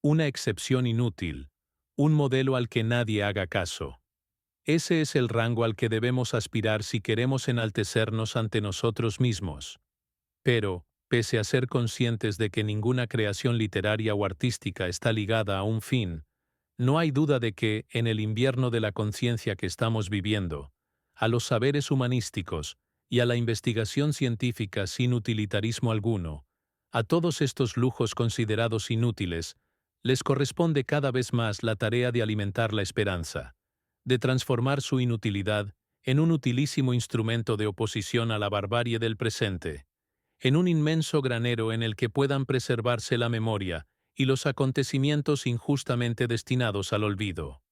[SPEAKER 1] una excepción inútil, un modelo al que nadie haga caso. Ese es el rango al que debemos aspirar si queremos enaltecernos ante nosotros mismos. Pero, pese a ser conscientes de que ninguna creación literaria o artística está ligada a un fin, no hay duda de que, en el invierno de la conciencia que estamos viviendo, a los saberes humanísticos y a la investigación científica sin utilitarismo alguno, a todos estos lujos considerados inútiles, les corresponde cada vez más la tarea de alimentar la esperanza, de transformar su inutilidad en un utilísimo instrumento de oposición a la barbarie del presente, en un inmenso granero en el que puedan preservarse la memoria y los acontecimientos injustamente destinados al olvido.